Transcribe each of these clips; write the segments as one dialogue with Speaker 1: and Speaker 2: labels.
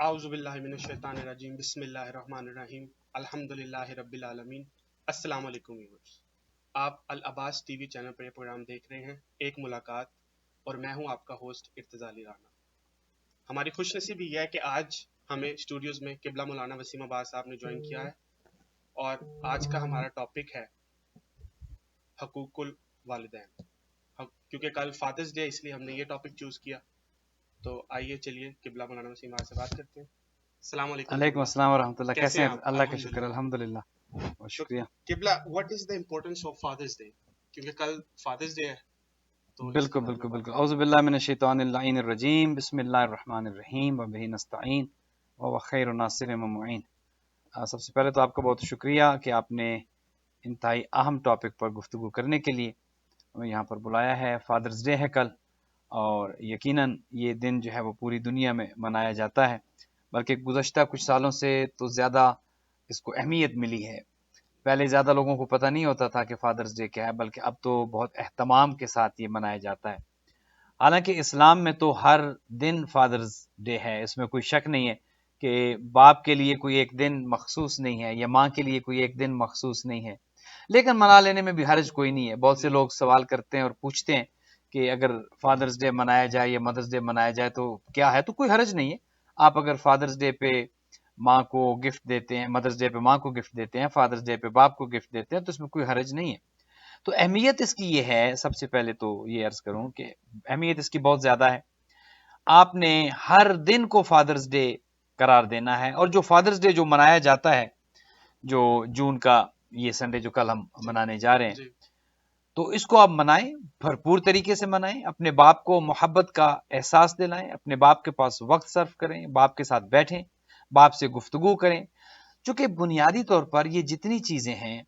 Speaker 1: اعوذ باللہ من الشیطان الرجیم بسم اللہ الرحمن الرحیم الحمدللہ رب العالمین۔ السلام علیکم ویورز، آپ العباس ٹی وی چینل پر یہ پروگرام دیکھ رہے ہیں ایک ملاقات، اور میں ہوں آپ کا ہوسٹ ارتضیٰ علی رانا۔ ہماری خوش نصیبی یہ ہے کہ آج ہمیں اسٹوڈیوز میں قبلہ مولانا وسیم عباس صاحب نے جوائن کیا ہے، اور آج کا ہمارا ٹاپک ہے حقوق الوالدین۔ کیونکہ کل فادرز ڈے، اس لیے ہم نے یہ ٹاپک چوز کیا۔ تو آئیے چلیے قبلہ مولانا وسیم عباس سے بات کرتے ہیں۔ السلام علیکم۔
Speaker 2: علیکم السلام ورحمۃ اللہ، کیسے ہیں؟
Speaker 1: آپ؟
Speaker 2: اللہ کا شکر، الحمدللہ، بہت شکریہ۔
Speaker 1: قبلہ، what is the importance of father's day? کیونکہ کل فادرز ڈے ہے تو
Speaker 2: بالکل بالکل بالکل، اعوذ باللہ من الشیطان اللعین الرجیم، بسم اللہ الرحمن الرحیم، وبہ نستعین وهو خیر ناصر و معین۔ سب سے پہلے تو آپ کا بہت شکریہ کہ آپ نے انتہائی اہم ٹاپک پر گفتگو کرنے کے لیے ہمیں یہاں پر بلایا ہے۔ فادرز ڈے ہے کل، اور یقیناً یہ دن جو ہے وہ پوری دنیا میں منایا جاتا ہے، بلکہ گزشتہ کچھ سالوں سے تو زیادہ اس کو اہمیت ملی ہے۔ پہلے زیادہ لوگوں کو پتہ نہیں ہوتا تھا کہ فادرز ڈے کیا ہے، بلکہ اب تو بہت اہتمام کے ساتھ یہ منایا جاتا ہے۔ حالانکہ اسلام میں تو ہر دن فادرز ڈے ہے، اس میں کوئی شک نہیں ہے کہ باپ کے لیے کوئی ایک دن مخصوص نہیں ہے یا ماں کے لیے کوئی ایک دن مخصوص نہیں ہے، لیکن منا لینے میں بھی حرج کوئی نہیں ہے۔ بہت سے لوگ سوال کرتے ہیں اور پوچھتے ہیں کہ اگر فادرز ڈے منایا جائے یا مدرز ڈے منایا جائے تو کیا ہے؟ تو کوئی حرج نہیں ہے۔ آپ اگر فادرز ڈے پہ ماں کو گفٹ دیتے ہیں، مدرز ڈے پہ ماں کو گفٹ دیتے ہیں، فادرز ڈے پہ باپ کو گفٹ دیتے ہیں، تو اس میں کوئی حرج نہیں ہے۔ تو اہمیت اس کی یہ ہے، سب سے پہلے تو یہ عرض کروں کہ اہمیت اس کی بہت زیادہ ہے۔ آپ نے ہر دن کو فادرز ڈے قرار دینا ہے، اور جو فادرز ڈے جو منایا جاتا ہے، جو جون کا یہ سنڈے جو کل ہم منانے جا رہے ہیں، تو اس کو آپ منائیں، بھرپور طریقے سے منائیں، اپنے باپ کو محبت کا احساس دلائیں، اپنے باپ کے پاس وقت صرف کریں، باپ کے ساتھ بیٹھیں، باپ سے گفتگو کریں، چونکہ بنیادی طور پر یہ جتنی چیزیں ہیں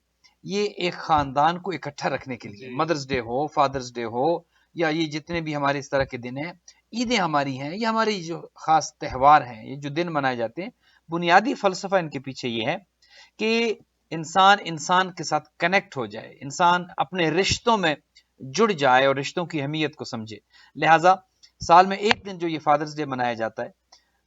Speaker 2: یہ ایک خاندان کو اکٹھا رکھنے کے لیے، مدرز ڈے ہو، فادرز ڈے ہو، یا یہ جتنے بھی ہمارے اس طرح کے دن ہیں، عیدیں ہماری ہیں، یہ ہماری جو خاص تہوار ہیں، یہ جو دن منائے جاتے ہیں، بنیادی فلسفہ ان کے پیچھے یہ ہے کہ انسان کے ساتھ کنیکٹ ہو جائے، انسان اپنے رشتوں میں جڑ جائے اور رشتوں کی اہمیت کو سمجھے۔ لہٰذا سال میں ایک دن جو یہ فادرز ڈے منایا جاتا ہے،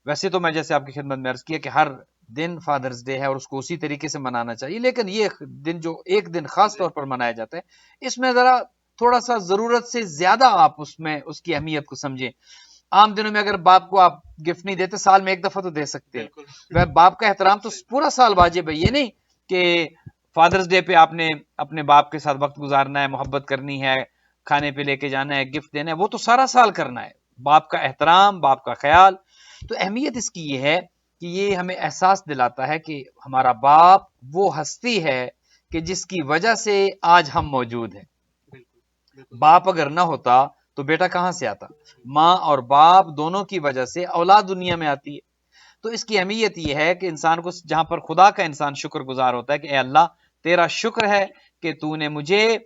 Speaker 2: ویسے تو میں جیسے آپ کی خدمت میں عرض کیا کہ ہر دن فادرز ڈے ہے اور اس کو اسی طریقے سے منانا چاہیے، لیکن یہ دن جو ایک دن خاص طور پر منایا جاتا ہے، اس میں ذرا تھوڑا سا ضرورت سے زیادہ آپ اس میں اس کی اہمیت کو سمجھیں۔ عام دنوں میں اگر باپ کو آپ گفٹ نہیں دیتے، سال میں ایک دفعہ تو دے سکتے ہیں۔ باپ کا احترام تو پورا سال واجب ہے، یہ نہیں کہ فادرز ڈے پہ آپ نے اپنے باپ کے ساتھ وقت گزارنا ہے، محبت کرنی ہے، کھانے پہ لے کے جانا ہے، گفٹ دینا ہے، وہ تو سارا سال کرنا ہے۔ باپ کا احترام، باپ کا خیال، تو اہمیت اس کی یہ ہے کہ یہ ہمیں احساس دلاتا ہے کہ ہمارا باپ وہ ہستی ہے کہ جس کی وجہ سے آج ہم موجود ہیں۔ باپ اگر نہ ہوتا تو بیٹا کہاں سے آتا؟ ماں اور باپ دونوں کی وجہ سے اولاد دنیا میں آتی ہے۔ تو اس کی اہمیت یہ ہے کہ انسان کو، جہاں پر خدا کا انسان شکر گزار ہوتا ہے کہ اے اللہ تیرا شکر ہے کہ تو نے مجھے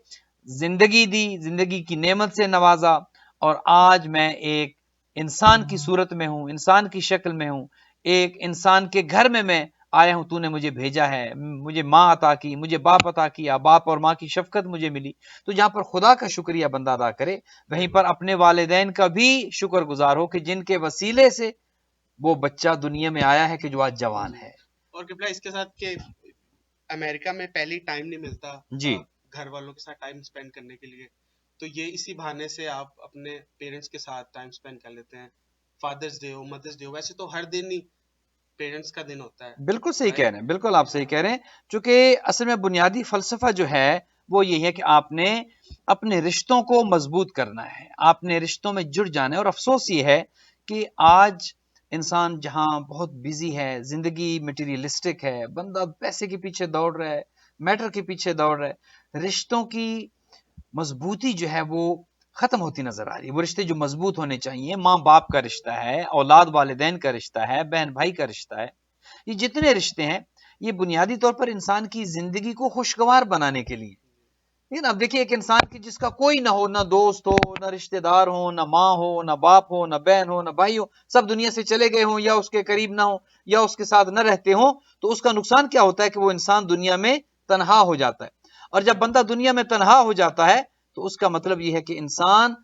Speaker 2: زندگی دی، زندگی کی نعمت سے نوازا، اور آج میں ایک انسان کی صورت میں ہوں، انسان کی شکل میں ہوں، ایک انسان کے گھر میں آیا ہوں، تو نے مجھے بھیجا ہے، مجھے ماں عطا کی، مجھے باپ عطا کیا، باپ اور ماں کی شفقت مجھے ملی۔ تو جہاں پر خدا کا شکریہ بندہ ادا کرے، وہیں پر اپنے والدین کا بھی شکر گزار ہو کہ جن کے وسیلے سے وہ بچہ دنیا میں آیا ہے کہ جو آج جوان ہے۔
Speaker 1: اور قبلہ اس کے ساتھ کہ امریکہ میں پہلی ٹائم نہیں ملتا
Speaker 2: جی،
Speaker 1: گھر والوں کے ساتھ ٹائم سپینڈ کرنے کے لیے، تو یہ اسی بہانے سے آپ اپنے پیرنٹس کے ساتھ ٹائم سپینڈ کر لیتے ہیں۔ فادرز ڈے ہو، مدرز ڈے ہو، ویسے تو ہر دن ہی پیرنٹس کا دن ہوتا ہے۔
Speaker 2: بالکل صحیح کہہ رہے ہیں، بالکل آپ صحیح کہہ رہے ہیں، چونکہ اصل میں بنیادی فلسفہ جو ہے وہ یہ ہے کہ آپ نے اپنے رشتوں کو مضبوط کرنا ہے، آپ نے رشتوں میں جڑ جانا ہے۔ اور افسوس یہ ہے کہ آج انسان جہاں بہت بزی ہے، زندگی میٹیریلسٹک ہے، بندہ پیسے کے پیچھے دوڑ رہا ہے، میٹر کے پیچھے دوڑ رہا ہے، رشتوں کی مضبوطی جو ہے وہ ختم ہوتی نظر آ رہی ہے۔ وہ رشتے جو مضبوط ہونے چاہیے، ماں باپ کا رشتہ ہے، اولاد والدین کا رشتہ ہے، بہن بھائی کا رشتہ ہے، یہ جتنے رشتے ہیں یہ بنیادی طور پر انسان کی زندگی کو خوشگوار بنانے کے لیے۔ لیکن اب دیکھیے ایک انسان کی جس کا کوئی نہ ہو، نہ دوست ہو، نہ رشتہ دار ہو، نہ ماں ہو، نہ باپ ہو، نہ بہن ہو، نہ بھائی ہو، سب دنیا سے چلے گئے ہوں یا اس کے قریب نہ ہو یا اس کے ساتھ نہ رہتے ہوں، تو اس کا نقصان کیا ہوتا ہے کہ وہ انسان دنیا میں تنہا ہو جاتا ہے۔ اور جب بندہ دنیا میں تنہا ہو جاتا ہے تو اس کا مطلب یہ ہے کہ انسان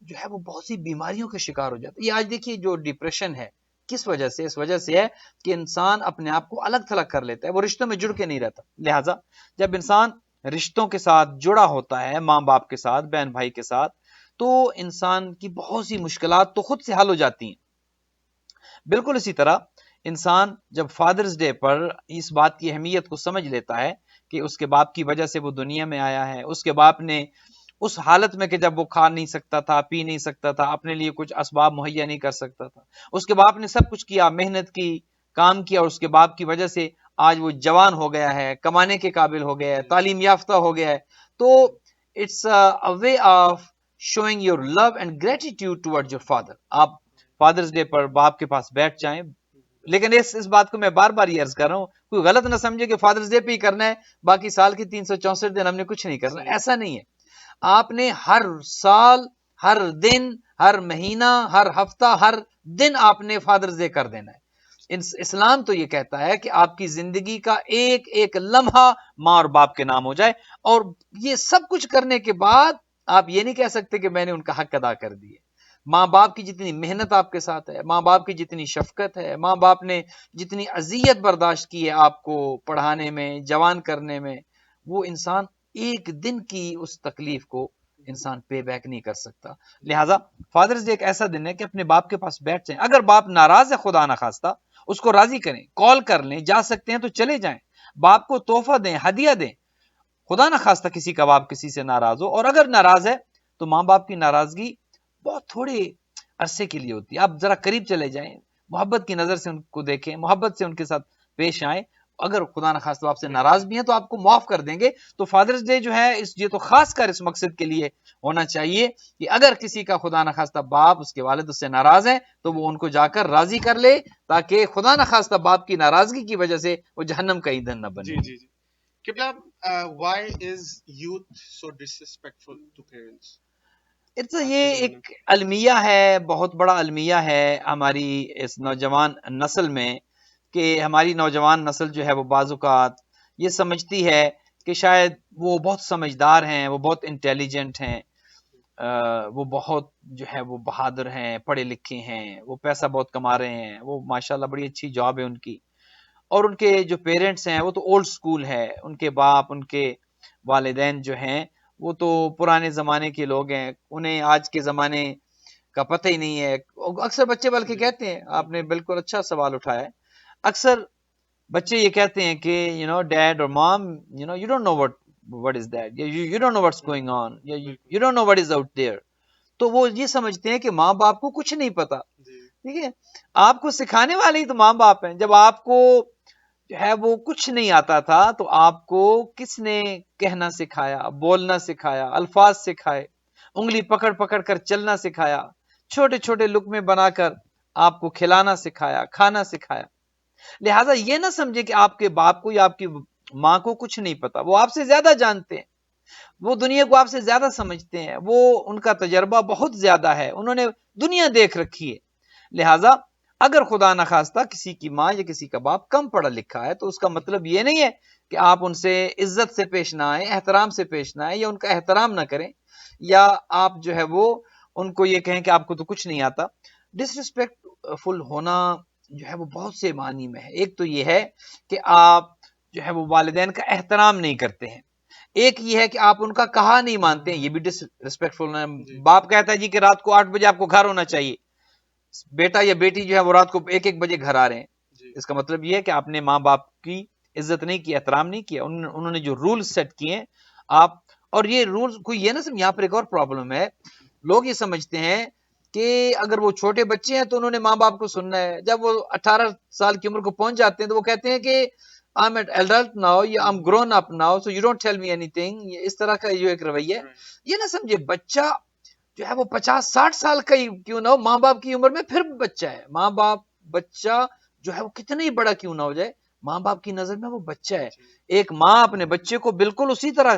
Speaker 2: جو ہے وہ بہت سی بیماریوں کا شکار ہو جاتا ہے۔ یہ آج دیکھیے جو ڈپریشن ہے، کس وجہ سے؟ اس وجہ سے ہے کہ انسان اپنے آپ کو الگ تھلگ کر لیتا ہے، وہ رشتوں میں جڑ کے نہیں رہتا. لہٰذا جب انسان رشتوں کے ساتھ جڑا ہوتا ہے، ماں باپ کے ساتھ، بہن بھائی کے ساتھ، تو انسان کی بہت سی مشکلات تو خود سے حل ہو جاتی ہیں. بالکل اسی طرح انسان جب فادرز ڈے پر اس بات کی اہمیت کو سمجھ لیتا ہے کہ اس کے باپ کی وجہ سے وہ دنیا میں آیا ہے، اس کے باپ نے اس حالت میں کہ جب وہ کھا نہیں سکتا تھا، پی نہیں سکتا تھا، اپنے لیے کچھ اسباب مہیا نہیں کر سکتا تھا، اس کے باپ نے سب کچھ کیا، محنت کی، کام کیا، اور اس کے باپ کی وجہ سے آج وہ جوان ہو گیا ہے، کمانے کے قابل ہو گیا ہے، تعلیم یافتہ ہو گیا ہے. تو it's a way of showing your love and gratitude towards your father. آپ فادرز ڈے پر باپ کے پاس بیٹھ جائیں. لیکن اس بات کو میں بار بار یہ عرض کر رہا ہوں، کوئی غلط نہ سمجھے کہ فادرز ڈے پہ ہی کرنا ہے، باقی سال کی 364 دن ہم نے کچھ نہیں کرنا. ایسا نہیں ہے. آپ نے ہر سال، ہر دن، ہر مہینہ، ہر ہفتہ، ہر دن آپ نے فادرز ڈے کر دینا ہے. اسلام تو یہ کہتا ہے کہ آپ کی زندگی کا ایک ایک لمحہ ماں اور باپ کے نام ہو جائے، اور یہ سب کچھ کرنے کے بعد آپ یہ نہیں کہہ سکتے کہ میں نے ان کا حق ادا کر دیا. ماں باپ کی جتنی محنت آپ کے ساتھ ہے، ماں باپ کی جتنی شفقت ہے، ماں باپ نے جتنی اذیت برداشت کی ہے آپ کو پڑھانے میں، جوان کرنے میں، وہ انسان ایک دن کی اس تکلیف کو انسان پے بیک نہیں کر سکتا. لہٰذا فادرز ڈے ایک ایسا دن ہے کہ اپنے باپ کے پاس بیٹھ جائیں. اگر باپ ناراض ہے خدا نخواستہ، اس کو راضی کریں، کال کر لیں، جا سکتے ہیں تو چلے جائیں، باپ کو تحفہ دیں، ہدیہ دیں. خدا نخواستہ کسی کا باپ کسی سے ناراض ہو، اور اگر ناراض ہے تو ماں باپ کی ناراضگی بہت تھوڑے عرصے کے لیے ہوتی ہے. آپ ذرا قریب چلے جائیں، محبت کی نظر سے ان کو دیکھیں، محبت سے ان کے ساتھ پیش آئیں. اگر خدا نخواستہ آپ سے ناراض بھی ہیں تو آپ کو معاف کر دیں گے. تو فادرز ڈے جو ہے یہ تو خاص کر اس مقصد کے لیے ہونا چاہیے کہ اگر کسی کا خدا نخواستہ باپ، اس کے والد اس سے ناراض ہیں تو وہ ان کو جا کر راضی کر لے، تاکہ خدا نخواستہ باپ کی ناراضگی کی وجہ سے وہ جہنم کا ایندھن نہ بنے.
Speaker 1: جی. قبلہ، why is youth so disrespectful to parents؟
Speaker 2: یہ ایک المیہ ہے، بہت بڑا المیہ ہے ہماری اس نوجوان نسل میں، کہ ہماری نوجوان نسل جو ہے وہ بعض اوقات یہ سمجھتی ہے کہ شاید وہ بہت سمجھدار ہیں، وہ بہت انٹیلیجنٹ ہیں، وہ بہت جو ہے وہ بہادر ہیں، پڑھے لکھے ہیں، وہ پیسہ بہت کما رہے ہیں، وہ ماشاءاللہ بڑی اچھی جاب ہے ان کی، اور ان کے جو پیرنٹس ہیں وہ تو اولڈ سکول ہے، ان کے باپ، ان کے والدین جو ہیں وہ تو پرانے زمانے کے لوگ ہیں، انہیں آج کے زمانے کا پتہ ہی نہیں ہے. اکثر بچے بلکہ کہتے ہیں، آپ نے بالکل اچھا سوال اٹھایا ہے، اکثر بچے یہ کہتے ہیں کہ ڈیڈ اور مام you don't know what is that, you don't know what's going on, you don't know what is out there. تو وہ یہ سمجھتے ہیں کہ ماں باپ کو کچھ نہیں پتا. ٹھیک ہے، آپ کو سکھانے والے ہی تو ماں باپ ہیں. جب آپ کو جو ہے وہ کچھ نہیں آتا تھا تو آپ کو کس نے کہنا سکھایا، بولنا سکھایا، الفاظ سکھائے، انگلی پکڑ پکڑ کر چلنا سکھایا، چھوٹے چھوٹے لقمے بنا کر آپ کو کھلانا سکھایا، کھانا سکھایا. لہٰذا یہ نہ سمجھے کہ آپ کے باپ کو یا آپ کی ماں کو کچھ نہیں پتا. وہ آپ سے زیادہ جانتے ہیں، وہ دنیا کو آپ سے زیادہ سمجھتے ہیں، وہ ان کا تجربہ بہت زیادہ ہے، انہوں نے دنیا دیکھ رکھی ہے. لہٰذا اگر خدا نخواستہ کسی کی ماں یا کسی کا باپ کم پڑھا لکھا ہے تو اس کا مطلب یہ نہیں ہے کہ آپ ان سے عزت سے پیش نہ آئیں، احترام سے پیش نہ آئیں، یا ان کا احترام نہ کریں، یا آپ جو ہے وہ ان کو یہ کہیں کہ آپ کو تو کچھ نہیں آتا. ڈسرسپیکٹ فل ہونا جو ہے وہ بہت سے معنی میں ہے. ایک تو یہ ہے کہ آپ جو ہے وہ والدین کا احترام نہیں کرتے ہیں، ایک یہ ہے کہ آپ ان کا کہا نہیں مانتے ہیں، یہ بھی ڈس ریسپیکٹفل ہے. باپ کہتا ہے جی کہ رات کو 8 بجے آپ کو گھر ہونا چاہیے، بیٹا یا بیٹی جو ہے وہ رات کو 1 بجے گھر آ رہے ہیں. اس کا مطلب یہ ہے کہ آپ نے ماں باپ کی عزت نہیں کی، احترام نہیں کیا. انہوں نے جو رول سیٹ کیے ہیں آپ، اور یہ رولز کوئی یہ نہ سمجھ. یہاں پر ایک اور پرابلم ہے، لوگ یہ سمجھتے ہیں کہ اگر وہ چھوٹے بچے ہیں تو انہوں نے ماں باپ کو سننا ہے. جب وہ 18 سال کی عمر کو پہنچ جاتے ہیں تو وہ کہتے ہیں کہ I'm an adult now, I'm grown up now, so you don't tell me anything. اس طرح کا جو ایک رویہ ہے، یہ نہ سمجھے بچہ جو ہے وہ 50-60 سال کا ہی کیوں نہ ہو، ماں باپ کی عمر میں پھر بچہ ہے. ماں باپ، بچہ جو ہے وہ کتنا ہی بڑا کیوں نہ ہو جائے، ماں باپ کی نظر میں وہ بچہ ہے. ایک ماں اپنے بچے کو بالکل اسی طرح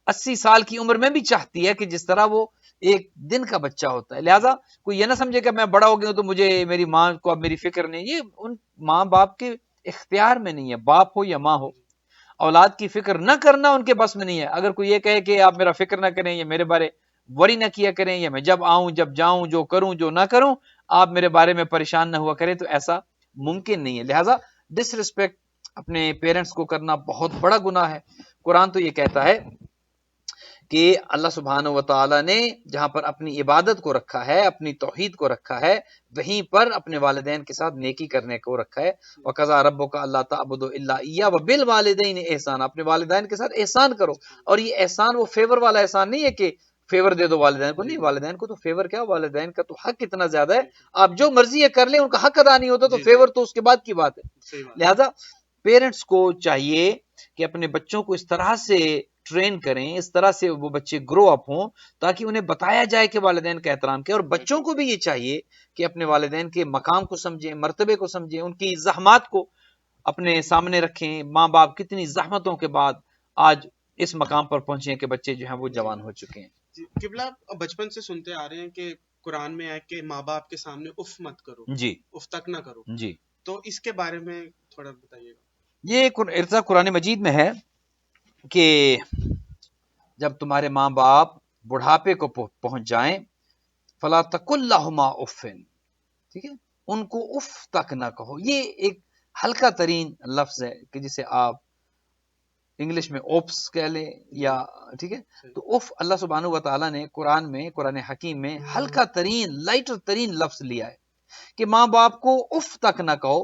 Speaker 2: 80 سال کی عمر میں بھی چاہتی ہے کہ جس طرح وہ ایک دن کا بچہ ہوتا ہے. لہٰذا کوئی یہ نہ سمجھے کہ میں بڑا ہو گیا ہوں تو مجھے میری ماں کو اب میری فکر نہیں. یہ ان ماں باپ کے اختیار میں نہیں ہے، باپ ہو یا ماں ہو. اولاد کی فکر نہ کرنا ان کے بس میں نہیں ہے. اگر کوئی یہ کہے کہ آپ میرا فکر نہ کریں یا میرے بارے وری نہ کیا کریں، یا میں جب آؤں جب جاؤں جو کروں جو نہ کروں، آپ میرے بارے میں پریشان نہ ہوا کریں، تو ایسا ممکن نہیں ہے. لہٰذا ڈس رسپیکٹ اپنے پیرنٹس کو کرنا بہت بڑا گناہ ہے. قرآن تو یہ کہتا ہے کہ اللہ سبحانہ و تعالیٰ نے جہاں پر اپنی عبادت کو رکھا ہے، اپنی توحید کو رکھا ہے، وہیں پر اپنے والدین کے ساتھ نیکی کرنے کو رکھا ہے. وَقَضَىٰ رَبُّكَ أَلَّا تَعْبُدُوا إِلَّا إِيَّاهُ وَبِالْوَالِدَيْنِ إِحْسَانًا. اپنے والدین کے ساتھ احسان کرو. اور یہ احسان وہ فیور والا احسان نہیں ہے کہ فیور دے دو والدین کو، نہیں، والدین کو تو فیور کیا، والدین کا تو حق اتنا زیادہ ہے، آپ جو مرضی ہے کر لیں، ان کا حق ادا نہیں ہوتا تو فیور تو اس کے بعد کی بات ہے. لہذا پیرنٹس کو چاہیے کہ اپنے بچوں کو اس طرح سے ٹرین کریں، اس طرح سے وہ بچے گرو اپ ہوں تاکہ انہیں بتایا جائے کہ والدین کا احترام کیا. اور بچوں کو بھی یہ چاہیے کہ اپنے والدین کے مقام کو سمجھیں، مرتبے کو سمجھیں، ان کی زحمات کو اپنے سامنے رکھیں. ماں باپ کتنی زحمتوں کے بعد آج اس مقام پر پہنچے ہیں کہ بچے جو ہیں وہ جوان ہو چکے ہیں.
Speaker 1: قبلہ بچپن سے سنتے آ رہے ہیں کہ قرآن میں ہے کہ ماں باپ کے سامنے اف مت کرو،
Speaker 2: جی
Speaker 1: اف تک نہ کرو.
Speaker 2: جی،
Speaker 1: تو اس کے بارے میں تھوڑا بتائیے گا.
Speaker 2: یہ ارزا قرآن مجید میں ہے کہ جب تمہارے ماں باپ بڑھاپے کو پہنچ جائیں، فلا تقل لہما اف، ٹھیک ہے، ان کو اف تک نہ کہو. یہ ایک ہلکا ترین لفظ ہے کہ جسے آپ انگلش میں اوپس کہہ لیں یا، ٹھیک ہے. تو اف اللہ سبحانہ و تعالیٰ نے قرآن میں، قرآن حکیم میں ہلکا ترین، لائٹر ترین لفظ لیا ہے کہ ماں باپ کو اف تک نہ کہو.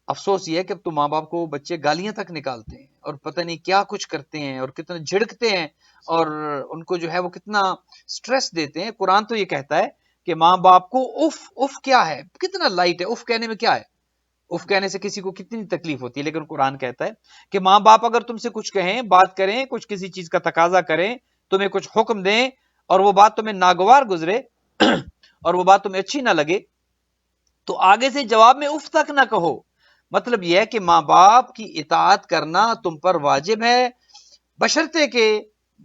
Speaker 2: افسوس یہ ہے کہ اب تو ماں باپ کو بچے گالیاں تک نکالتے ہیں اور پتہ نہیں کیا کچھ کرتے ہیں اور کتنے جھڑکتے ہیں اور ان کو جو ہے وہ کتنا سٹریس دیتے ہیں. قرآن تو یہ کہتا ہے کہ ماں باپ کو اف کیا ہے، کتنا لائٹ ہے. اف کہنے میں کیا ہے، اف کہنے سے کسی کو کتنی تکلیف ہوتی ہے، لیکن قرآن کہتا ہے کہ ماں باپ اگر تم سے کچھ کہیں، بات کریں، کچھ کسی چیز کا تقاضا کریں، تمہیں کچھ حکم دیں اور وہ بات تمہیں ناگوار گزرے اور وہ بات تمہیں اچھی نہ لگے تو آگے سے جواب میں اف تک نہ کہو. مطلب یہ ہے کہ ماں باپ کی اطاعت کرنا تم پر واجب ہے، بشرطے کہ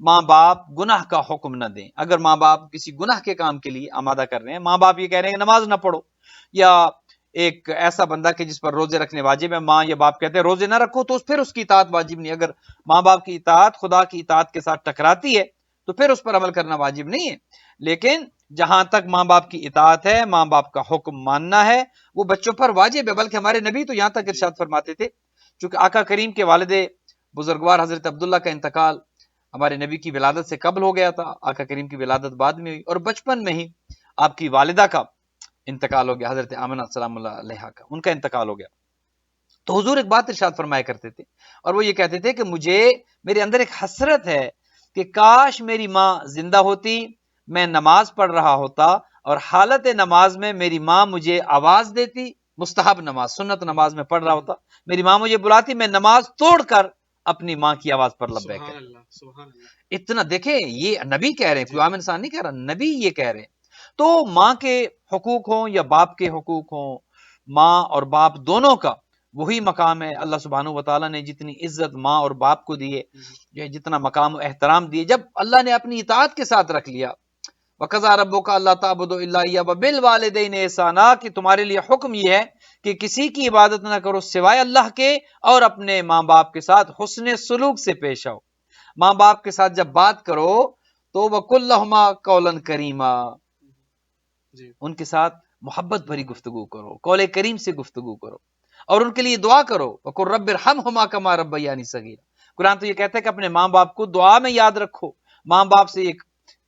Speaker 2: ماں باپ گناہ کا حکم نہ دیں. اگر ماں باپ کسی گناہ کے کام کے لیے آمادہ کر رہے ہیں، ماں باپ یہ کہہ رہے ہیں کہ نماز نہ پڑھو، یا ایک ایسا بندہ کہ جس پر روزے رکھنے واجب ہے، ماں یا باپ کہتے ہیں روزے نہ رکھو، تو پھر اس کی اطاعت واجب نہیں. اگر ماں باپ کی اطاعت خدا کی اطاعت کے ساتھ ٹکراتی ہے تو پھر اس پر عمل کرنا واجب نہیں ہے. لیکن جہاں تک ماں باپ کی اطاعت ہے، ماں باپ کا حکم ماننا ہے، وہ بچوں پر واجب ہے. بلکہ ہمارے نبی تو یہاں تک ارشاد فرماتے تھے، چونکہ آقا کریم کے والد بزرگوار حضرت عبداللہ کا انتقال ہمارے نبی کی ولادت سے قبل ہو گیا تھا، آقا کریم کی ولادت بعد میں ہوئی، اور بچپن میں ہی آپ کی والدہ کا انتقال ہو گیا، حضرت آمنہ سلام اللہ علیہا کا، ان کا انتقال ہو گیا. تو حضور ایک بات ارشاد فرمایا کرتے تھے اور وہ یہ کہتے تھے کہ میرے اندر ایک حسرت ہے کہ کاش میری ماں زندہ ہوتی، میں نماز پڑھ رہا ہوتا اور حالت نماز میں میری ماں مجھے آواز دیتی، مستحب نماز، سنت نماز میں پڑھ رہا ہوتا، میری ماں مجھے بلاتی، میں نماز توڑ کر اپنی ماں کی آواز پر لبیک کہتا.
Speaker 1: سبحان اللہ، سبحان اللہ.
Speaker 2: اتنا دیکھیں، یہ نبی کہہ رہے ہیں، کوئی عام انسان نہیں کہہ رہا، نبی یہ کہہ رہے ہیں. تو ماں کے حقوق ہوں یا باپ کے حقوق ہوں، ماں اور باپ دونوں کا وہی مقام ہے. اللہ سبحانہ و تعالیٰ نے جتنی عزت ماں اور باپ کو دی ہے، جتنا مقام و احترام دیے، جب اللہ نے اپنی اطاعت کے ساتھ رکھ لیا، وَقَضَىٰ رَبُّكَ أَلَّا تَعْبُدُوا إِلَّا إِيَّاهُ وَبِالْوَالِدَيْنِ إِحْسَانًا، کہ تمہارے لیے حکم یہ ہے کہ کسی کی عبادت نہ کرو سوائے اللہ کے، اور اپنے ماں باپ کے ساتھ حسن سلوک سے پیش آؤ. ماں باپ کے ساتھ جب بات کرو تو وَقُلْ لَهُمَا قَوْلًا كَرِيمًا، ان کے ساتھ محبت بھری گفتگو کرو، قول کریم سے گفتگو کرو، اور ان کے لیے دعا کرو. وَقُلْ رَبِّ ارْحَمْهُمَا كَمَا رَبَّيَانِي صَغِيرًا. قرآن تو یہ کہتا ہے کہ اپنے ماں باپ کو دعا میں یاد رکھو، ماں باپ سے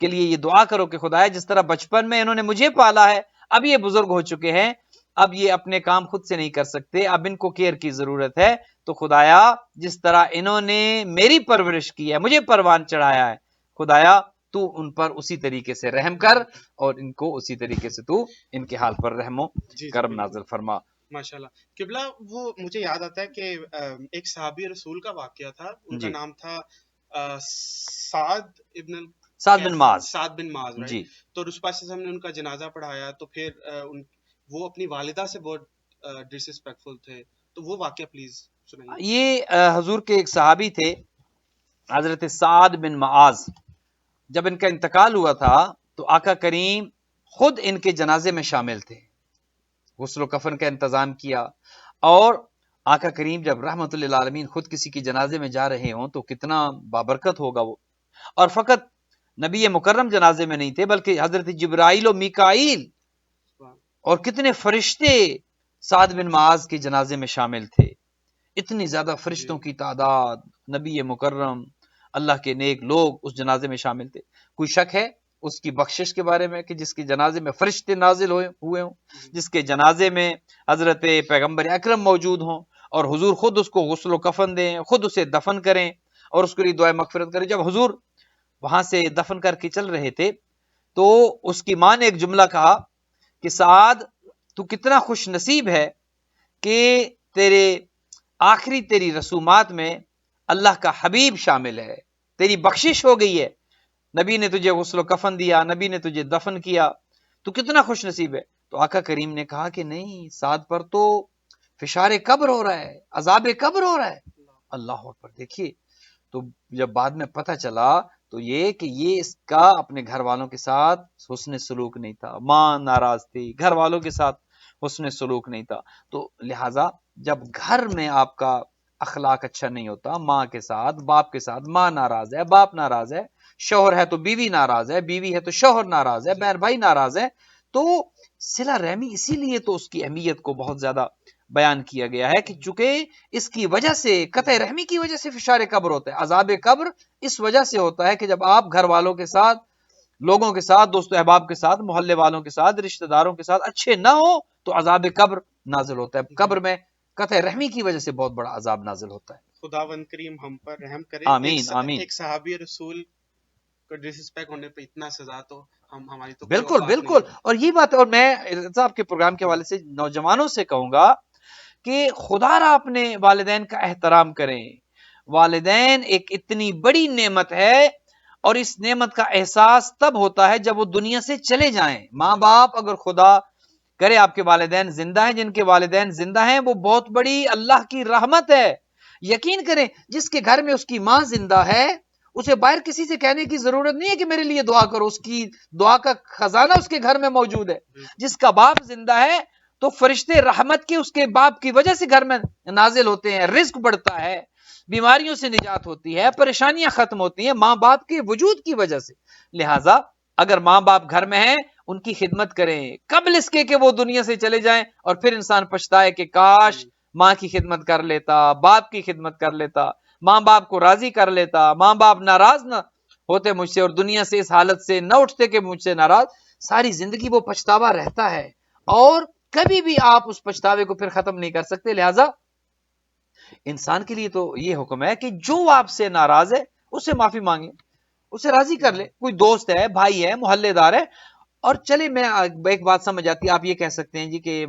Speaker 2: کے لیے یہ دعا کرو کہ خدایا جس طرح بچپن میں انہوں نے مجھے پالا ہے، اب یہ بزرگ ہو چکے ہیں، اب یہ اپنے کام خود سے نہیں کر سکتے، اب ان کو کیئر کی ضرورت ہے، تو خدایا جس طرح انہوں نے میری پرورش کی ہے، مجھے پروان چڑھایا ہے، خدایا تو ان پر اسی طریقے سے رحم کر اور ان کو اسی طریقے سے تو ان کے حال پر رحم و کرم نازل فرما.
Speaker 1: ماشاءاللہ. قبلہ وہ مجھے یاد آتا ہے کہ ایک صحابی رسول کا واقعہ تھا، ان کا نام تھا سعد بن معاذ.
Speaker 2: جی.
Speaker 1: تو رسول پاک صلی اللہ علیہ وسلم نے ان کا جنازہ پڑھایا، تو پھر وہ اپنی والدہ سے بہت ڈس ریسپیکٹفل تھے، تو وہ واقعہ پلیز سنائیے.
Speaker 2: یہ حضور کے ایک صحابی تھے حضرت سعد بن معاذ. جب ان کا انتقال ہوا تھا تو آقا کریم خود ان کے جنازے میں شامل تھے، غسل و کفن کا انتظام کیا. اور آقا کریم جب رحمت للعالمین خود کسی کی جنازے میں جا رہے ہوں تو کتنا بابرکت ہوگا وہ. اور فقط نبی مکرم جنازے میں نہیں تھے، بلکہ حضرت جبرائیل و میکائیل اور کتنے فرشتے سعد بن معاذ کے جنازے میں شامل تھے، اتنی زیادہ فرشتوں کی تعداد، نبی مکرم اللہ کے نیک لوگ اس جنازے میں شامل تھے۔ کوئی شک ہے اس کی بخشش کے بارے میں کہ جس کے جنازے میں فرشتے نازل ہوئے ہوں، جس کے جنازے میں حضرت پیغمبر اکرم موجود ہوں اور حضور خود اس کو غسل و کفن دیں، خود اسے دفن کریں اور اس کے لیے دعائے مغفرت کریں۔ جب حضور وہاں سے دفن کر کے چل رہے تھے تو اس کی ماں نے ایک جملہ کہا کہ سعد تو کتنا خوش نصیب ہے کہ تیرے آخری تیری رسومات میں اللہ کا حبیب شامل ہے، تیری بخشش ہو گئی ہے، نبی نے تجھے غسل و کفن دیا، نبی نے تجھے دفن کیا، تو کتنا خوش نصیب ہے۔ تو آقا کریم نے کہا کہ نہیں، سعد پر تو فشار قبر ہو رہا ہے، عذاب قبر ہو رہا ہے۔ اللہ اکبر۔ دیکھیے تو جب بعد میں پتہ چلا تو یہ کہ یہ اس کا اپنے گھر والوں کے ساتھ حسن سلوک نہیں تھا، ماں ناراض تھی، گھر والوں کے ساتھ حسن سلوک نہیں تھا۔ تو لہٰذا جب گھر میں آپ کا اخلاق اچھا نہیں ہوتا، ماں کے ساتھ، باپ کے ساتھ، ماں ناراض ہے، باپ ناراض ہے، شوہر ہے تو بیوی ناراض ہے، بیوی ہے تو شوہر ناراض ہے، بہن بھائی ناراض ہے، تو صلہ رحمی اسی لیے تو اس کی اہمیت کو بہت زیادہ بیان کیا گیا ہے کہ چونکہ اس کی وجہ سے، قطع رحمی کی وجہ سے فشار قبر ہوتا ہے، عذاب قبر اس وجہ سے ہوتا ہے کہ جب آپ گھر والوں کے ساتھ، لوگوں کے ساتھ، دوست و احباب کے ساتھ، محلے والوں کے ساتھ، رشتہ داروں کے ساتھ اچھے نہ ہو تو عذاب قبر نازل ہوتا ہے۔ قبر میں قطع رحمی کی وجہ سے بہت بڑا عذاب نازل ہوتا ہے۔
Speaker 1: خداوند کریم ہم پر رحم کرے۔
Speaker 2: آمین آمین۔
Speaker 1: ایک صحابی رسول کو ڈسرسپیکٹ ہونے پہ اتنا سزا تو ہماری تو
Speaker 2: بالکل بالکل۔ اور یہ بات، اور میں آپ کے پروگرام کے حوالے سے نوجوانوں سے کہوں گا کہ خدا را اپنے والدین کا احترام کریں۔ والدین ایک اتنی بڑی نعمت ہے اور اس نعمت کا احساس تب ہوتا ہے جب وہ دنیا سے چلے جائیں۔ ماں باپ اگر خدا کرے آپ کے والدین زندہ ہیں، جن کے والدین زندہ ہیں، وہ بہت بڑی اللہ کی رحمت ہے۔ یقین کریں جس کے گھر میں اس کی ماں زندہ ہے، اسے باہر کسی سے کہنے کی ضرورت نہیں ہے کہ میرے لیے دعا کرو، اس کی دعا کا خزانہ اس کے گھر میں موجود ہے۔ جس کا باپ زندہ ہے تو فرشتے رحمت کے اس کے باپ کی وجہ سے گھر میں نازل ہوتے ہیں، رزق بڑھتا ہے، بیماریوں سے نجات ہوتی ہے، پریشانیاں ختم ہوتی ہیں ماں باپ کے وجود کی وجہ سے۔ لہٰذا اگر ماں باپ گھر میں ہیں ان کی خدمت کریں قبل اس کے کہ وہ دنیا سے چلے جائیں، اور پھر انسان پچھتائے کہ کاش ماں کی خدمت کر لیتا، باپ کی خدمت کر لیتا، ماں باپ کو راضی کر لیتا، ماں باپ ناراض نہ ہوتے مجھ سے اور دنیا سے اس حالت سے نہ اٹھتے کہ مجھ سے ناراض۔ ساری زندگی وہ پچھتاوا رہتا ہے اور کبھی بھی آپ اس پچھتاوے کو پھر ختم نہیں کر سکتے۔ لہٰذا انسان کے لیے تو یہ حکم ہے کہ جو آپ سے ناراض ہے اس سے معافی مانگے، اسے راضی کر لے۔ کوئی دوست ہے، بھائی ہے، محلے دار ہے، اور چلے میں ایک بات سمجھ آتی ہے، آپ یہ کہہ سکتے ہیں جی کہ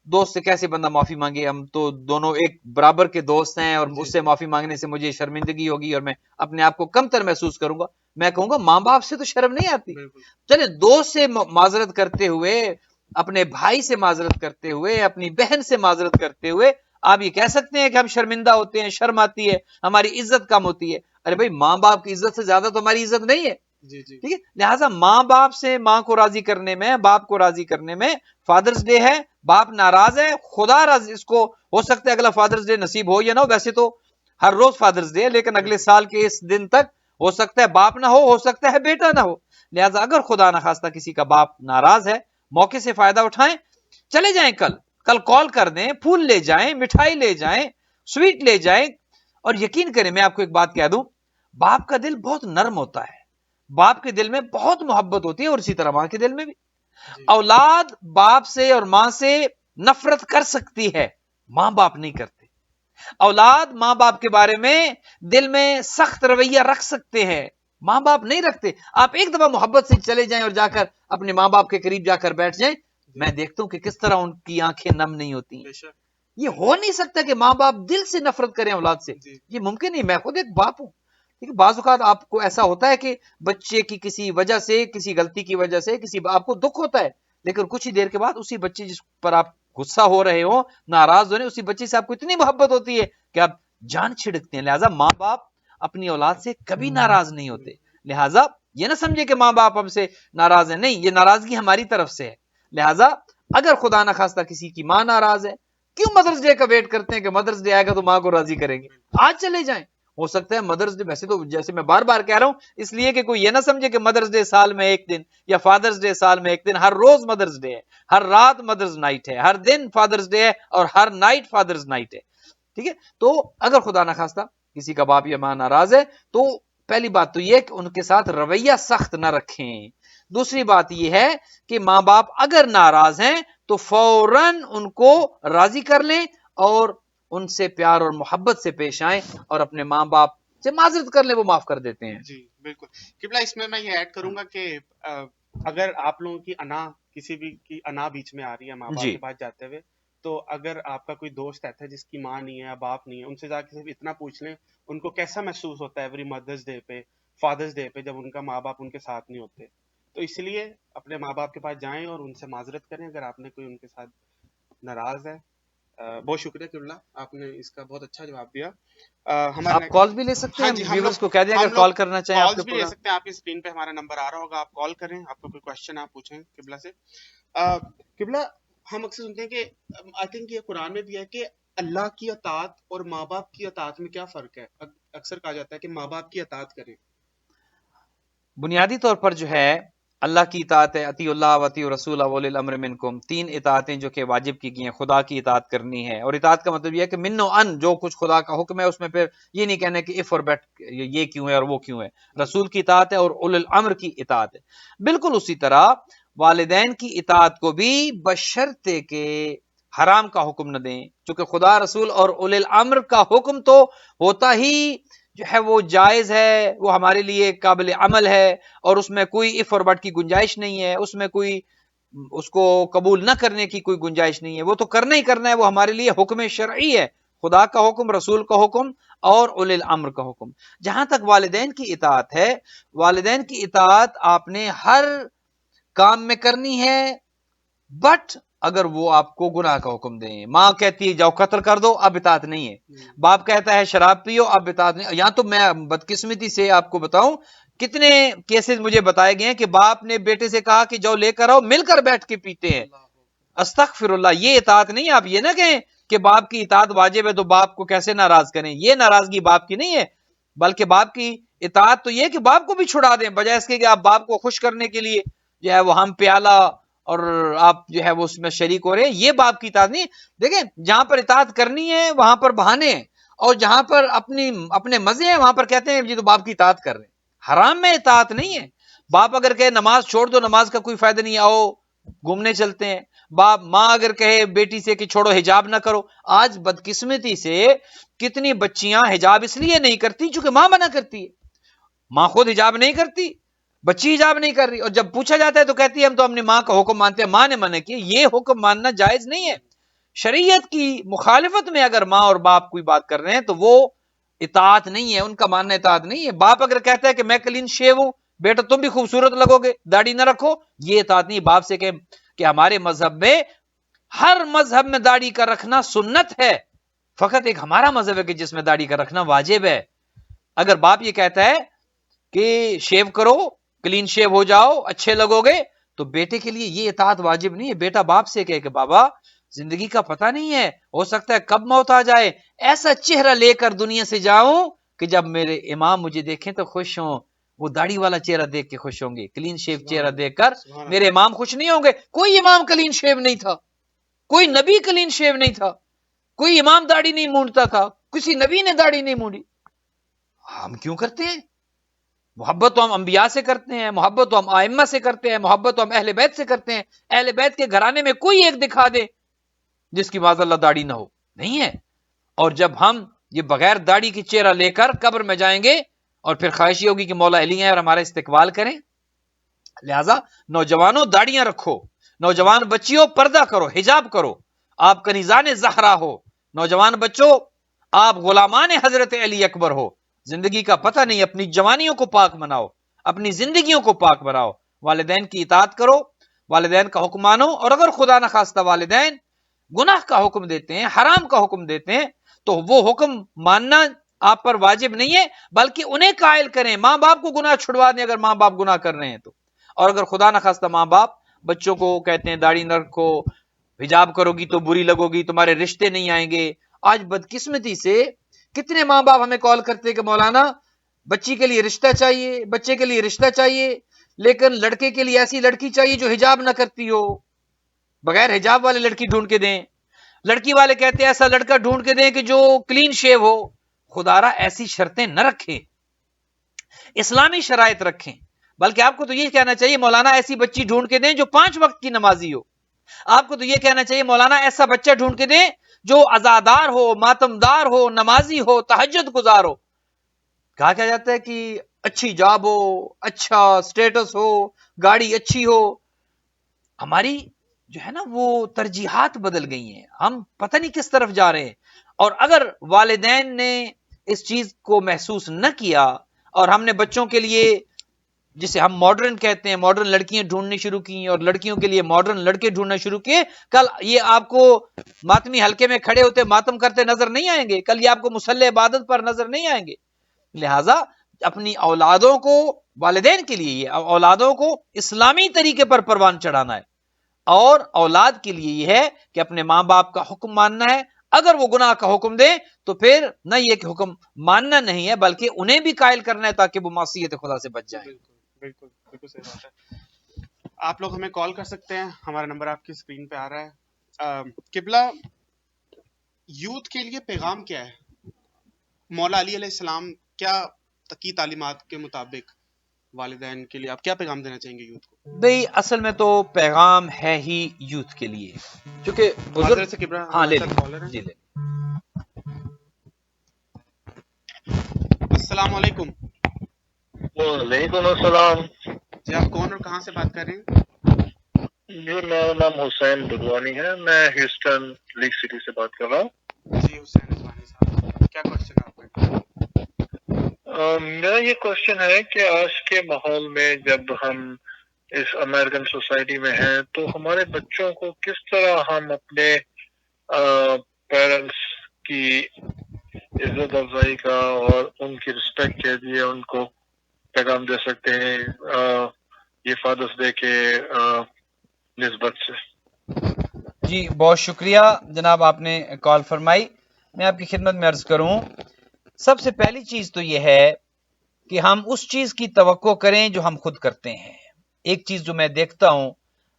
Speaker 2: دوست سے کیسے بندہ معافی مانگے، ہم تو دونوں ایک برابر کے دوست ہیں اور اس سے معافی مانگنے سے مجھے شرمندگی ہوگی اور میں اپنے آپ کو کم تر محسوس کروں گا۔ میں کہوں گا ماں باپ سے تو شرم نہیں آتی، چلے دوست سے معذرت کرتے ہوئے، اپنے بھائی سے معذرت کرتے ہوئے، اپنی بہن سے معذرت کرتے ہوئے آپ یہ کہہ سکتے ہیں کہ ہم شرمندہ ہوتے ہیں، شرم آتی ہے، ہماری عزت کم ہوتی ہے۔ ارے بھائی ماں باپ کی عزت سے زیادہ تو ہماری عزت نہیں ہے، ٹھیک ہے؟ لہٰذا ماں باپ سے، ماں کو راضی کرنے میں، باپ کو راضی کرنے میں، فادرز ڈے ہے، باپ ناراض ہے، خدا راضی، اس کو ہو سکتا ہے اگلا فادرز ڈے نصیب ہو یا نہ ہو، ویسے تو ہر روز فادرز ڈے ہے، لیکن اگلے سال کے اس دن تک ہو سکتا ہے باپ نہ ہو سکتا ہے بیٹا نہ ہو۔ لہٰذا اگر خدا نخواستہ کسی کا باپ ناراض ہے، موقع سے فائدہ اٹھائیں، چلے جائیں، کل کال کر دیں، پھول لے جائیں، مٹھائی لے جائیں، سویٹ لے جائیں، اور یقین کریں میں آپ کو ایک بات کہہ دوں، باپ کا دل بہت نرم ہوتا ہے، باپ کے دل میں بہت محبت ہوتی ہے، اور اسی طرح ماں کے دل میں بھی۔ اولاد باپ سے اور ماں سے نفرت کر سکتی ہے، ماں باپ نہیں کرتے۔ اولاد ماں باپ کے بارے میں دل میں سخت رویہ رکھ سکتے ہیں، ماں باپ نہیں رکھتے۔ آپ ایک دفعہ محبت سے چلے جائیں اور جا کر اپنے ماں باپ کے قریب جا کر بیٹھ جائیں، میں دیکھتا ہوں کہ کس طرح ان کی آنکھیں نم نہیں ہوتی ہیں۔ یہ ہو نہیں سکتا کہ ماں باپ دل سے نفرت کریں اولاد سے، یہ ممکن نہیں۔ میں خود ایک باپ ہوں، بعض اوقات آپ کو ایسا ہوتا ہے کہ بچے کی کسی وجہ سے، کسی غلطی کی وجہ سے کسی آپ کو دکھ ہوتا ہے، لیکن کچھ ہی دیر کے بعد اسی بچے جس پر آپ غصہ ہو رہے ہو، ناراض ہو رہے ہیں، اسی بچے سے آپ کو اتنی محبت ہوتی ہے کہ آپ جان چھڑکتے ہیں۔ لہٰذا ماں باپ اپنی اولاد سے کبھی ناراض نہیں ہوتے۔ لہٰذا یہ نہ سمجھے کہ ماں باپ ہم سے ناراض ہیں، نہیں، یہ ناراضگی ہماری طرف سے ہے۔ لہٰذا اگر خدا نخواستہ کسی کی ماں ناراض ہے، کیوں مدرس ڈے کا ویٹ کرتے ہیں کہ مدرس ڈے آئے گا تو ماں کو راضی کریں گے؟ آج چلے جائیں، ہو سکتا ہے مدرس ڈے، ویسے تو جیسے میں بار بار کہہ رہا ہوں اس لیے کہ کوئی یہ نہ سمجھے کہ مدرس ڈے سال میں ایک دن یا فادرس ڈے سال میں ایک دن، ہر روز مدرس ڈے ہے، ہر رات مدرس نائٹ ہے، ہر دن فادرس ڈے ہے، اور ہر نائٹ فادرس نائٹ ہے. ٹھیک ہے، تو اگر خدا نخواستہ کسی کا باپ یا ماں ناراض ہے تو پہلی بات تو یہ کہ ان کے ساتھ رویہ سخت نہ رکھیں. دوسری بات یہ ہے کہ ماں باپ اگر ناراض ہیں تو فوراً ان کو راضی کر لیں اور ان سے پیار اور محبت سے پیش آئیں اور اپنے ماں باپ سے معذرت کر لیں، وہ معاف کر دیتے ہیں.
Speaker 1: جی بالکل قبلہ، اس میں یہ ایڈ کروں گا کہ اگر آپ لوگوں کی انا، کسی بھی کی انا بیچ میں آ رہی ہے ماں باپ
Speaker 2: جی
Speaker 1: کے پاس جاتے ہوئے، تو اگر آپ کا کوئی دوست ایسا ہے جس کی ماں نہیں ہے یا باپ نہیں ہے، ان سے جا کے صرف اتنا پوچھ لیں ان کو کیسا محسوس ہوتا ہے ایوری مدرس ڈے پہ، فادرس ڈے پہ، جب ان کا ماں باپ ان کے ساتھ نہیں ہوتے. تو اس لیے اپنے ماں باپ کے پاس جائیں اور ان سے معذرت کریں اگر آپ نے کوئی ان کے ساتھ ناراض ہے. بہت شکریہ قبلہ، آپ نے اس کا بہت اچھا جواب دیا.
Speaker 2: آپ کال بھی لے سکتے
Speaker 1: ہاں
Speaker 2: ہیں،
Speaker 1: جی،
Speaker 2: ویورز کو کہہ دیں اگر
Speaker 1: ہم لوگ
Speaker 2: کال کرنا چاہیں آپ کے
Speaker 1: کالز بھی لے
Speaker 2: پروگرام.
Speaker 1: سکتے ہیں. آپ کی اسکرین پہ ہمارا نمبر آ رہا ہوگا، آپ کال کریں، آپ کو کوئی کوشچن آپ پوچھیں قبلہ سے. قبلہ، ہم اکثر سنتے ہیں کہ آئی تھنک یہ قرآن میں بھی ہے کہ اللہ کی اطاعت اور ماں باپ کی اطاعت میں کیا فرق ہے. اکثر کہا جاتا ہے کہ ماں باپ کی اطاعت کریں.
Speaker 2: بنیادی طور پر جو ہے اللہ کی اطاعت ہے، اطیع اللہ و اطیع رسول ولی الامر منکم، 3 اطاعتیں جو کہ واجب کی گئی ہیں. خدا کی اطاعت کرنی ہے، اور اطاعت کا مطلب یہ ہے کہ من و ان جو کچھ خدا کا حکم ہے اس میں پھر یہ نہیں کہنا کہ اف اور بیٹ یہ کیوں ہے اور وہ کیوں ہے. رسول کی اطاعت ہے اور اولی الامر کی اطاعت ہے. بالکل اسی طرح والدین کی اطاعت کو بھی بشرطے کہ حرام کا حکم نہ دیں، چونکہ خدا رسول اور اولی الامر کا حکم تو ہوتا ہی جو ہے وہ جائز ہے، وہ ہمارے لیے قابل عمل ہے، اور اس میں کوئی اف اور بٹ کی گنجائش نہیں ہے، اس میں کوئی اس کو قبول نہ کرنے کی کوئی گنجائش نہیں ہے. وہ تو کرنا ہی کرنا ہے، وہ ہمارے لیے حکم شرعی ہے، خدا کا حکم، رسول کا حکم اور اولی الامر کا حکم. جہاں تک والدین کی اطاعت ہے، والدین کی اطاعت آپ نے ہر کام میں کرنی ہے، بٹ اگر وہ آپ کو گناہ کا حکم دیں. ماں کہتی ہے جاؤ قتل کر دو، اب اطاعت نہیں ہے. باپ کہتا ہے شراب پیو، اب اطاعت نہیں. یہاں تو میں بدقسمتی سے آپ کو بتاؤں کتنے کیسز مجھے بتائے گئے ہیں کہ باپ نے بیٹے سے کہا کہ جاؤ لے کر آؤ، مل کر بیٹھ کے پیتے ہیں. استغفر اللہ، یہ اطاعت نہیں ہے. آپ یہ نہ کہیں کہ باپ کی اطاعت واجب ہے تو باپ کو کیسے ناراض کریں. یہ ناراضگی باپ کی نہیں ہے، بلکہ باپ کی اطاعت تو یہ کہ باپ کو بھی چھڑا دیں، بجائے اس کے کہ آپ باپ کو خوش کرنے کے لیے جو ہے وہ ہم پیالہ اور آپ جو ہے وہ اس میں شریک ہو رہے ہیں. یہ باپ کی اطاعت نہیں. دیکھیں جہاں پر اطاعت کرنی ہے وہاں پر بہانے ہیں، اور جہاں پر اپنے مزے ہیں وہاں پر کہتے ہیں یہ تو باپ کی اطاعت کر رہے ہیں. حرام میں اطاعت نہیں ہے. باپ اگر کہے نماز چھوڑ دو، نماز کا کوئی فائدہ نہیں، آؤ گھومنے چلتے ہیں. باپ ماں اگر کہے بیٹی سے کہ چھوڑو حجاب نہ کرو. آج بدقسمتی سے کتنی بچیاں حجاب اس لیے نہیں کرتی چونکہ ماں منع کرتی ہے. ماں خود حجاب نہیں کرتی، بچی حجاب نہیں کر رہی، اور جب پوچھا جاتا ہے تو کہتی ہے ہم تو اپنی ماں کا حکم مانتے ہیں، ماں نے منع کیا. یہ حکم ماننا جائز نہیں ہے. شریعت کی مخالفت میں اگر ماں اور باپ کوئی بات کر رہے ہیں تو وہ اطاعت نہیں ہے، ان کا ماننا اطاعت نہیں ہے. باپ اگر کہتا ہے کہ میں کلین شیو ہوں، بیٹا تم بھی خوبصورت لگو گے، داڑھی نہ رکھو، یہ اطاعت نہیں. باپ سے کہ ہمارے مذہب میں، ہر مذہب میں داڑھی کا رکھنا سنت ہے، فقط ایک ہمارا مذہب ہے کہ جس میں داڑھی کا رکھنا واجب ہے. اگر باپ یہ کہتا ہے کہ شیو کرو، کلین شیو ہو جاؤ، اچھے لگو گے، تو بیٹے کے لیے یہ اطاعت واجب نہیں ہے. بیٹا باپ سے کہے کہ بابا زندگی کا پتہ نہیں ہے، ہو سکتا ہے کب موت آ جائے، ایسا چہرہ لے کر دنیا سے جاؤں کہ جب میرے امام مجھے دیکھیں تو خوش ہوں. وہ داڑھی والا چہرہ دیکھ کے خوش ہوں گے، کلین شیو چہرہ دیکھ کر میرے امام خوش نہیں ہوں گے. کوئی امام کلین شیو نہیں تھا، کوئی نبی کلین شیو نہیں تھا، کوئی امام داڑھی نہیں مونڈتا تھا، کسی نبی نے داڑھی نہیں مونڈی. ہم کیوں کرتے ہیں؟ محبت تو ہم انبیاء سے کرتے ہیں، محبت تو ہم ائمہ سے کرتے ہیں، محبت تو ہم اہل بیت سے کرتے ہیں. اہل بیت کے گھرانے میں کوئی ایک دکھا دے جس کی معاذ اللہ داڑھی نہ ہو، نہیں ہے. اور جب ہم یہ بغیر داڑھی کی چہرہ لے کر قبر میں جائیں گے اور پھر خواہش یہ ہوگی کہ مولا علی ہیں اور ہمارا استقبال کریں. لہذا نوجوانوں داڑیاں رکھو، نوجوان بچیوں پردہ کرو، حجاب کرو، آپ کنیزان زہرا ہو. نوجوان بچوں آپ غلامان حضرت علی اکبر ہو. زندگی کا پتہ نہیں، اپنی جوانیوں کو پاک بناؤ، اپنی زندگیوں کو پاک بناؤ. والدین کی اطاعت کرو، والدین کا حکم مانو. اور اگر خدا نخواستہ والدین گناہ کا حکم دیتے ہیں، حرام کا حکم دیتے ہیں، تو وہ حکم ماننا آپ پر واجب نہیں ہے، بلکہ انہیں قائل کریں. ماں باپ کو گناہ چھڑوا دیں اگر ماں باپ گناہ کر رہے ہیں تو. اور اگر خدا نخواستہ ماں باپ بچوں کو کہتے ہیں داڑھی نہ رکھو، حجاب کرو گی تو بری لگو گی، تمہارے رشتے نہیں آئیں گے. آج بدقسمتی سے کتنے ماں باپ ہمیں کال کرتے کہ مولانا بچی کے لیے رشتہ چاہیے، بچے کے لیے رشتہ چاہیے، لیکن لڑکے کے لیے ایسی لڑکی چاہیے جو حجاب نہ کرتی ہو، بغیر حجاب والی لڑکی ڈھونڈ کے دیں۔ لڑکی والے کہتے ہیں ایسا لڑکا ڈھونڈ کے دیں کہ جو کلین شیو ہو۔ خدارا ایسی شرطیں نہ رکھیں، اسلامی شرائط رکھیں، بلکہ آپ کو تو یہ کہنا چاہیے مولانا ایسی بچی ڈھونڈ کے دیں جو 5 وقت کی نمازی ہو۔ آپ کو تو یہ کہنا چاہیے مولانا ایسا بچہ ڈھونڈ کے دیں جو عزادار ہو، ماتمدار ہو، نمازی ہو، تہجد گزار ہو۔ کہا کیا جاتا ہے کہ اچھی جاب ہو، اچھا سٹیٹس ہو، گاڑی اچھی ہو۔ ہماری جو ہے نا وہ ترجیحات بدل گئی ہیں، ہم پتہ نہیں کس طرف جا رہے ہیں۔ اور اگر والدین نے اس چیز کو محسوس نہ کیا اور ہم نے بچوں کے لیے جسے ہم ماڈرن کہتے ہیں، ماڈرن لڑکیاں ڈھونڈنی شروع کی اور لڑکیوں کے لیے ماڈرن لڑکے ڈھونڈنا شروع کیے، کل یہ آپ کو ماتمی حلقے میں کھڑے ہوتے ماتم کرتے نظر نہیں آئیں گے، کل یہ آپ کو مصلی عبادت پر نظر نہیں آئیں گے۔ لہٰذا اپنی اولادوں کو، والدین کے لیے یہ اولادوں کو اسلامی طریقے پر پروان چڑھانا ہے، اور اولاد کے لیے یہ ہے کہ اپنے ماں باپ کا حکم ماننا ہے۔ اگر وہ گناہ کا حکم دے تو پھر نہ یہ کہ حکم ماننا نہیں ہے بلکہ انہیں بھی قائل کرنا ہے تاکہ وہ معصیت خدا سے بچ جائیں۔
Speaker 1: بالکل بالکل صحیح بات ہے۔ آپ لوگ ہمیں کال کر سکتے ہیں، ہمارا نمبر آپ کی اسکرین پہ آ رہا ہے۔ قبلہ، یوتھ کے لیے پیغام کیا ہے؟ مولا علی علیہ السلام کیا کی تعلیمات کے مطابق والدین کے لیے آپ کیا پیغام دینا چاہیں گے یوتھ کو؟
Speaker 2: بھئی اصل میں تو پیغام ہے ہی یوتھ کے لیے، کیونکہ بزرگ
Speaker 1: سے قبلہ
Speaker 2: ہاں لے
Speaker 1: کالر
Speaker 2: لیں
Speaker 1: ہیں۔
Speaker 2: جی لے۔
Speaker 1: السلام علیکم۔
Speaker 3: وعلیکم السلام
Speaker 1: جی آپ کون اور کہاں سے بات کر رہے ہیں؟
Speaker 3: جی میرا نام حسین ددوانی ہے، میں ہیوسٹن لیک سٹی سے بات کر رہا ہوں۔
Speaker 1: جی حسین ددوانی صاحب، کیا کوشچن آپ کا؟
Speaker 3: میرا یہ کوشچن ہے کہ آج کے ماحول میں جب ہم اس امریکن سوسائٹی میں ہیں تو ہمارے بچوں کو کس طرح ہم اپنے پیرنٹس کی عزت افزائی کا اور ان کی رسپیکٹ کے لیے ان کو پیغام دے سکتے ہیں یہ فادرس ڈے کے نسبت سے؟
Speaker 2: جی بہت شکریہ جناب، آپ نے کال فرمائی، میں آپ کی خدمت میں عرض کروں۔ سب سے پہلی چیز تو یہ ہے کہ ہم اس چیز کی توقع کریں جو ہم خود کرتے ہیں۔ ایک چیز جو میں دیکھتا ہوں،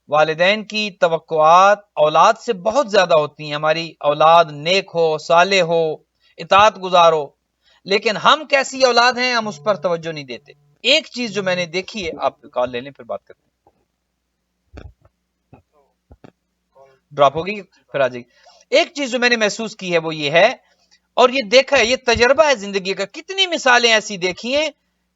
Speaker 2: والدین کی توقعات اولاد سے بہت زیادہ ہوتی ہیں، ہماری اولاد نیک ہو، صالح ہو، اطاعت گزار ہو، لیکن ہم کیسی اولاد ہیں ہم اس پر توجہ نہیں دیتے۔ ایک چیز جو میں نے دیکھی ہے، آپ کال لے لیں پھر بات کرتے ہیں، ڈراپ ہوگی پھر آ جائے گی۔ ایک چیز جو میں نے محسوس کی ہے وہ یہ ہے، اور یہ دیکھا ہے، یہ تجربہ ہے زندگی کا، کتنی مثالیں ایسی دیکھی ہیں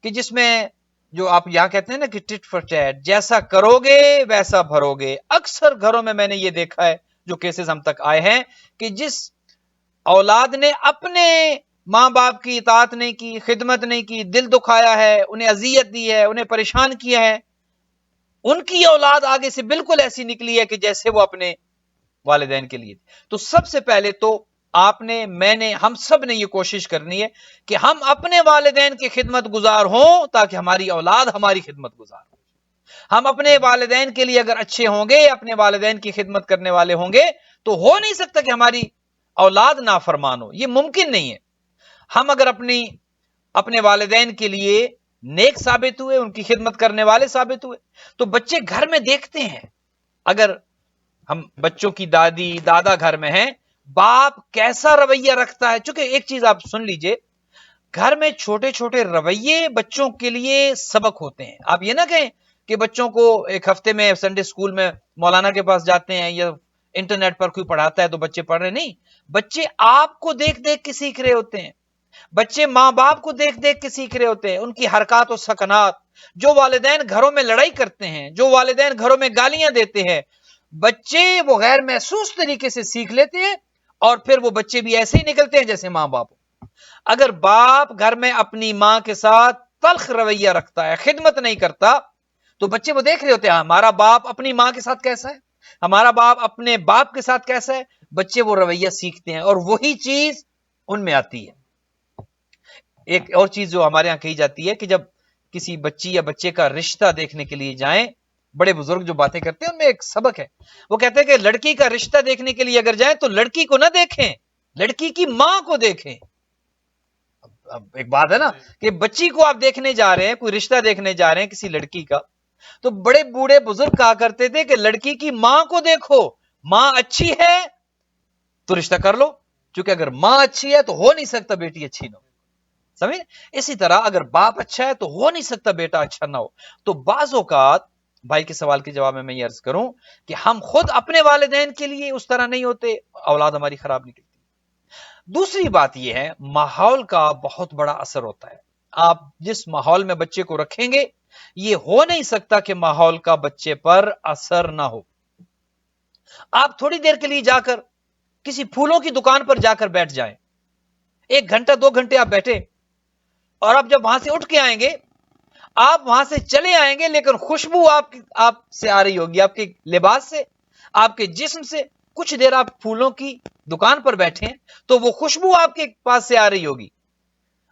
Speaker 2: کہ جس میں جو آپ یہاں کہتے ہیں نا کہ ٹٹ فار ٹیٹ، جیسا کرو گے ویسا بھرو گے۔ اکثر گھروں میں نے یہ دیکھا ہے، جو کیسز ہم تک آئے ہیں، کہ جس اولاد نے اپنے ماں باپ کی اطاعت نہیں کی، خدمت نہیں کی، دل دکھایا ہے، انہیں اذیت دی ہے، انہیں پریشان کیا ہے، ان کی اولاد آگے سے بالکل ایسی نکلی ہے کہ جیسے وہ اپنے والدین کے لیے۔ تو سب سے پہلے تو آپ نے، میں نے، ہم سب نے یہ کوشش کرنی ہے کہ ہم اپنے والدین کی خدمت گزار ہوں تاکہ ہماری اولاد ہماری خدمت گزار ہو۔ ہم اپنے والدین کے لیے اگر اچھے ہوں گے، اپنے والدین کی خدمت کرنے والے ہوں گے، تو ہو نہیں سکتا کہ ہماری اولاد نافرمان ہو، یہ ممکن نہیں ہے۔ ہم اگر اپنے والدین کے لیے نیک ثابت ہوئے، ان کی خدمت کرنے والے ثابت ہوئے، تو بچے گھر میں دیکھتے ہیں۔ اگر ہم بچوں کی دادی دادا گھر میں ہیں، باپ کیسا رویہ رکھتا ہے، چونکہ ایک چیز آپ سن لیجئے، گھر میں چھوٹے چھوٹے رویے بچوں کے لیے سبق ہوتے ہیں۔ آپ یہ نہ کہیں کہ بچوں کو ایک ہفتے میں سنڈے سکول میں مولانا کے پاس جاتے ہیں یا انٹرنیٹ پر کوئی پڑھاتا ہے تو بچے پڑھ رہے، نہیں، بچے آپ کو دیکھ دیکھ کے سیکھ رہے ہوتے ہیں، بچے ماں باپ کو دیکھ دیکھ کے سیکھ رہے ہوتے ہیں، ان کی حرکات و سکنات۔ جو والدین گھروں میں لڑائی کرتے ہیں، جو والدین گھروں میں گالیاں دیتے ہیں، بچے وہ غیر محسوس طریقے سے سیکھ لیتے ہیں، اور پھر وہ بچے بھی ایسے ہی نکلتے ہیں جیسے ماں باپ۔ اگر باپ گھر میں اپنی ماں کے ساتھ تلخ رویہ رکھتا ہے، خدمت نہیں کرتا، تو بچے وہ دیکھ رہے ہوتے ہیں ہمارا باپ اپنی ماں کے ساتھ کیسا ہے، ہمارا باپ اپنے باپ کے ساتھ کیسا ہے، بچے وہ رویہ سیکھتے ہیں اور وہی چیز ان میں آتی ہے۔ ایک اور چیز جو ہمارے ہاں کہی جاتی ہے کہ جب کسی بچی یا بچے کا رشتہ دیکھنے کے لیے جائیں، بڑے بزرگ جو باتیں کرتے ہیں ان میں ایک سبق ہے، وہ کہتے ہیں کہ لڑکی کا رشتہ دیکھنے کے لیے اگر جائیں تو لڑکی کو نہ دیکھیں، لڑکی کی ماں کو دیکھیں۔ ایک بات ہے نا کہ بچی کو آپ دیکھنے جا رہے ہیں، کوئی رشتہ دیکھنے جا رہے ہیں کسی لڑکی کا، تو بڑے بوڑھے بزرگ کہا کرتے تھے کہ لڑکی کی ماں کو دیکھو، ماں اچھی ہے تو رشتہ کر لو، کیونکہ اگر ماں اچھی ہے تو ہو نہیں سکتا بیٹی اچھی نہ ہو. سمجھ؟ اسی طرح اگر باپ اچھا ہے تو ہو نہیں سکتا بیٹا اچھا نہ ہو. تو بعض اوقات بھائی کے سوال کے جواب میں یہ عرض کروں کہ ہم خود اپنے والدین کے لیے اس طرح نہیں ہوتے، اولاد ہماری خراب نکلتی. دوسری بات یہ ہے ماحول کا بہت بڑا اثر ہوتا ہے. آپ جس ماحول میں بچے کو رکھیں گے یہ ہو نہیں سکتا کہ ماحول کا بچے پر اثر نہ ہو. آپ تھوڑی دیر کے لیے جا کر کسی پھولوں کی دکان پر جا کر بیٹھ جائیں، 1 گھنٹہ 2 گھنٹے آپ بیٹھے، اور آپ جب وہاں سے اٹھ کے آئیں گے، آپ وہاں سے چلے آئیں گے لیکن خوشبو آپ سے آ رہی ہوگی، آپ کے لباس سے، آپ کے جسم سے. کچھ دیر آپ پھولوں کی دکان پر بیٹھے ہیں تو وہ خوشبو آپ کے پاس سے آ رہی ہوگی،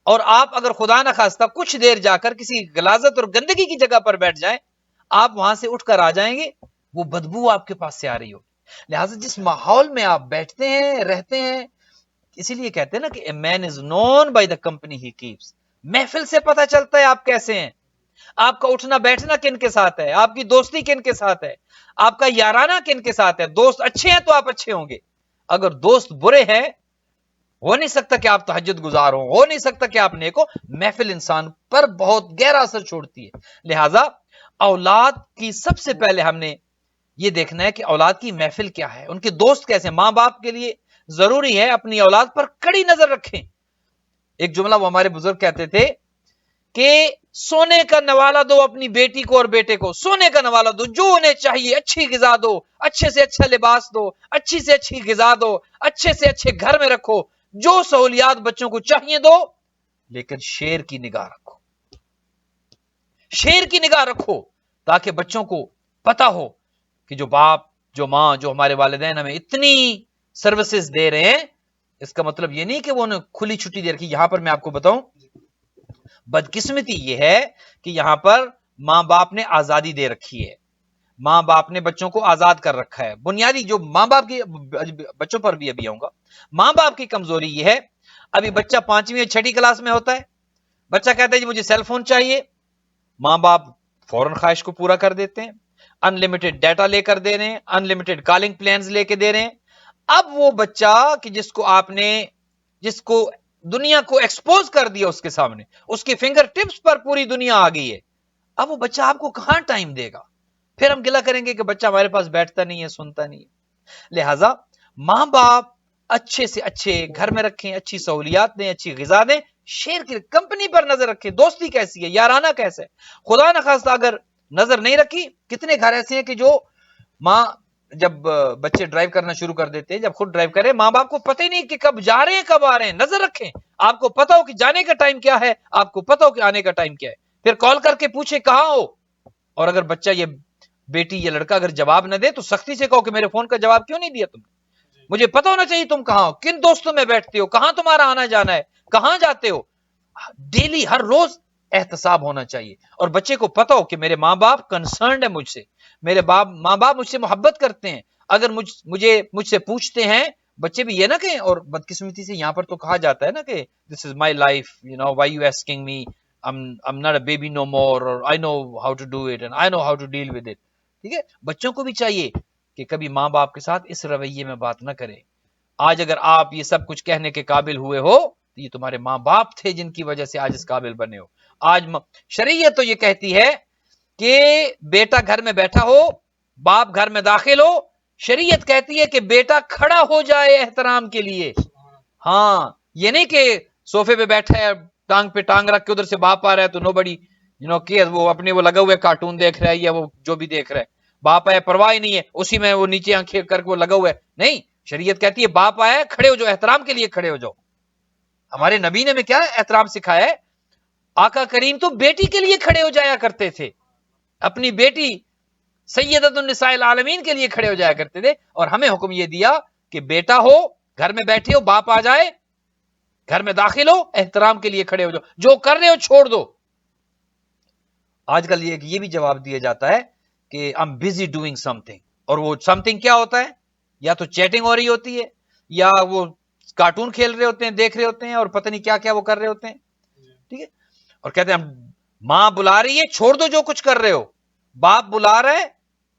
Speaker 2: اور آپ اگر خدا نخواستہ کچھ دیر جا کر کسی غلاظت اور گندگی کی جگہ پر بیٹھ جائیں، آپ وہاں سے اٹھ کر آ جائیں گے، وہ بدبو آپ کے پاس سے آ رہی ہوگی. لہٰذا جس ماحول میں آپ بیٹھتے ہیں رہتے ہیں، اسی لیے کہتے ہیں نا کہ a man is known by the company he keeps. محفل سے پتہ چلتا ہے آپ کیسے ہیں، آپ کا اٹھنا بیٹھنا کن کے ساتھ ہے، آپ کی دوستی کن کے ساتھ ہے، آپ کا یارانہ کن کے ساتھ ہے. دوست اچھے ہیں تو آپ اچھے ہوں گے، اگر دوست برے ہیں ہو نہیں سکتا کہ آپ تہجد گزار ہو نہیں سکتا کہ آپ نیک ہو. محفل انسان پر بہت گہرا اثر چھوڑتی ہے. لہٰذا اولاد کی سب سے پہلے ہم نے یہ دیکھنا ہے کہ اولاد کی محفل کیا ہے، ان کے دوست کیسے. ماں باپ کے لیے ضروری ہے اپنی اولاد پر کڑی نظر رکھیں. ایک جملہ وہ ہمارے بزرگ کہتے تھے کہ سونے کا نوالا دو اپنی بیٹی کو اور بیٹے کو، سونے کا نوالا دو، جو انہیں چاہیے اچھی غذا دو، اچھے سے اچھا لباس دو، اچھی سے اچھی غذا دو، اچھے سے اچھے گھر میں رکھو، جو سہولیات بچوں کو چاہیے دو، لیکن شیر کی نگاہ رکھو، شیر کی نگاہ رکھو، تاکہ بچوں کو پتا ہو کہ جو باپ جو ماں جو ہمارے والدین ہمیں اتنی سروسز دے رہے ہیں، اس کا مطلب یہ نہیں کہ وہ انہیں کھلی چھٹی دے رکھی. یہاں پر میں آپ کو بتاؤں بدقسمتی یہ ہے کہ یہاں پر ماں باپ نے آزادی دے رکھی ہے، ماں باپ نے بچوں کو آزاد کر رکھا ہے. بنیادی جو ماں باپ کی بچوں پر بھی ابھی آؤں گا، ماں باپ کی کمزوری یہ ہے، ابھی بچہ 5ویں یا 6ٹھی کلاس میں ہوتا ہے، بچہ کہتا ہے جی مجھے سیل فون چاہیے، ماں باپ فوراً خواہش کو پورا کر دیتے ہیں، ان لمیٹڈ ڈیٹا لے کر دے رہے ہیں، ان لمیٹڈ کالنگ پلانز لے کے دے رہے ہیں. اب وہ بچہ کہ جس کو دنیا کو ایکسپوز کر دیا اس کے سامنے، اس کے فنگر ٹپس پر پوری دنیا آ گئی ہے، اب وہ بچہ آپ کو کہاں ٹائم دے گا؟ پھر ہم گلہ کریں گے کہ بچہ ہمارے پاس بیٹھتا نہیں ہے، سنتا نہیں ہے. لہٰذا ماں باپ اچھے سے اچھے گھر میں رکھیں، اچھی سہولیات دیں، اچھی غذا دیں، شیر کی کمپنی پر نظر رکھیں، دوستی کیسی ہے، یارانہ کیسا ہے. خدا نخواستہ اگر نظر نہیں رکھی، کتنے گھر ایسے ہیں کہ جو ماں جب بچے ڈرائیو کرنا شروع کر دیتے ہیں، جب خود ڈرائیو کرے، ماں باپ کو پتہ ہی نہیں کہ کب جا رہے ہیں کب آ رہے ہیں. نظر رکھیں، آپ کو پتا ہو کہ جانے کا ٹائم کیا ہے، آپ کو پتا ہو کہ آنے کا ٹائم کیا ہے. پھر کال کر کے پوچھے کہاں ہو، اور اگر بچہ یہ بیٹی یا لڑکا اگر جواب نہ دے تو سختی سے کہو کہ میرے فون کا جواب کیوں نہیں دیا تم نے، مجھے پتا ہونا چاہیے تم کہاں ہو، کن دوستوں میں بیٹھتے ہو، کہاں تمہارا آنا جانا ہے، کہاں جاتے ہو. ڈیلی ہر روز احتساب ہونا چاہیے، اور بچے کو پتا ہو کہ میرے ماں باپ کنسرنڈ ہے مجھ سے، میرے ماں باپ مجھ سے محبت کرتے ہیں. اگر مجھ سے پوچھتے ہیں، بچے بھی یہ نہ کہیں، اور بدقسمتی سے یہاں پر تو کہا جاتا ہے نا کہ this is my life, you know why you asking me, I'm not a baby no more, or I know how to do it and I know how to deal with it. ٹھیک ہے، بچوں کو بھی چاہیے کہ کبھی ماں باپ کے ساتھ اس رویے میں بات نہ کرے. آج اگر آپ یہ سب کچھ کہنے کے قابل ہوئے ہو تو یہ تمہارے ماں باپ تھے جن کی وجہ سے آج اس قابل بنے ہو. آج شریعت تو یہ کہتی ہے کہ بیٹا گھر میں بیٹھا ہو، باپ گھر میں داخل ہو، شریعت کہتی ہے کہ بیٹا کھڑا ہو جائے احترام کے لیے. ہاں، یہ نہیں کہ صوفے پہ بیٹھا ہے، ٹانگ پہ ٹانگ رکھ کے ادھر سے باپ آ رہا ہے تو نو بڑی وہ اپنے وہ لگا ہوئے کارٹون دیکھ رہا ہے یا وہ جو بھی دیکھ رہا ہے، باپ آیا پرواہ نہیں ہے، اسی میں وہ نیچے آنکھیں کر کے وہ لگا ہوا ہے. نہیں، شریعت کہتی ہے باپ آیا کھڑے ہو جاؤ، احترام کے لیے کھڑے ہو جاؤ. ہمارے نبی نے میں کیا احترام سکھایا ہے، آقا کریم تو بیٹی کے لیے کھڑے ہو جایا کرتے تھے، اپنی بیٹی سیدۃ النساء العالمین کے لیے کھڑے ہو جایا کرتے تھے. اور ہمیں حکم یہ دیا کہ بیٹا ہو گھر میں بیٹھے ہو، باپ آ جائے گھر میں داخل ہو، احترام کے لیے کھڑے ہو جاؤ، جو کر رہے ہو چھوڑ دو. آج کل یہ بھی جواب دیا جاتا ہے کہ I'm busy doing something، اور وہ سم تھنگ کیا ہوتا ہے، یا تو چیٹنگ ہو رہی ہوتی ہے، یا وہ کارٹون کھیل رہے ہوتے ہیں, دیکھ رہے ہوتے ہیں, اور پتہ نہیں کیا کیا وہ کر رہے ہوتے ہیں, ٹھیک ہے, اور کہتے ہیں ماں بلا رہی ہے, چھوڑ دو جو کچھ کر رہے ہو, باپ بلا رہا ہے,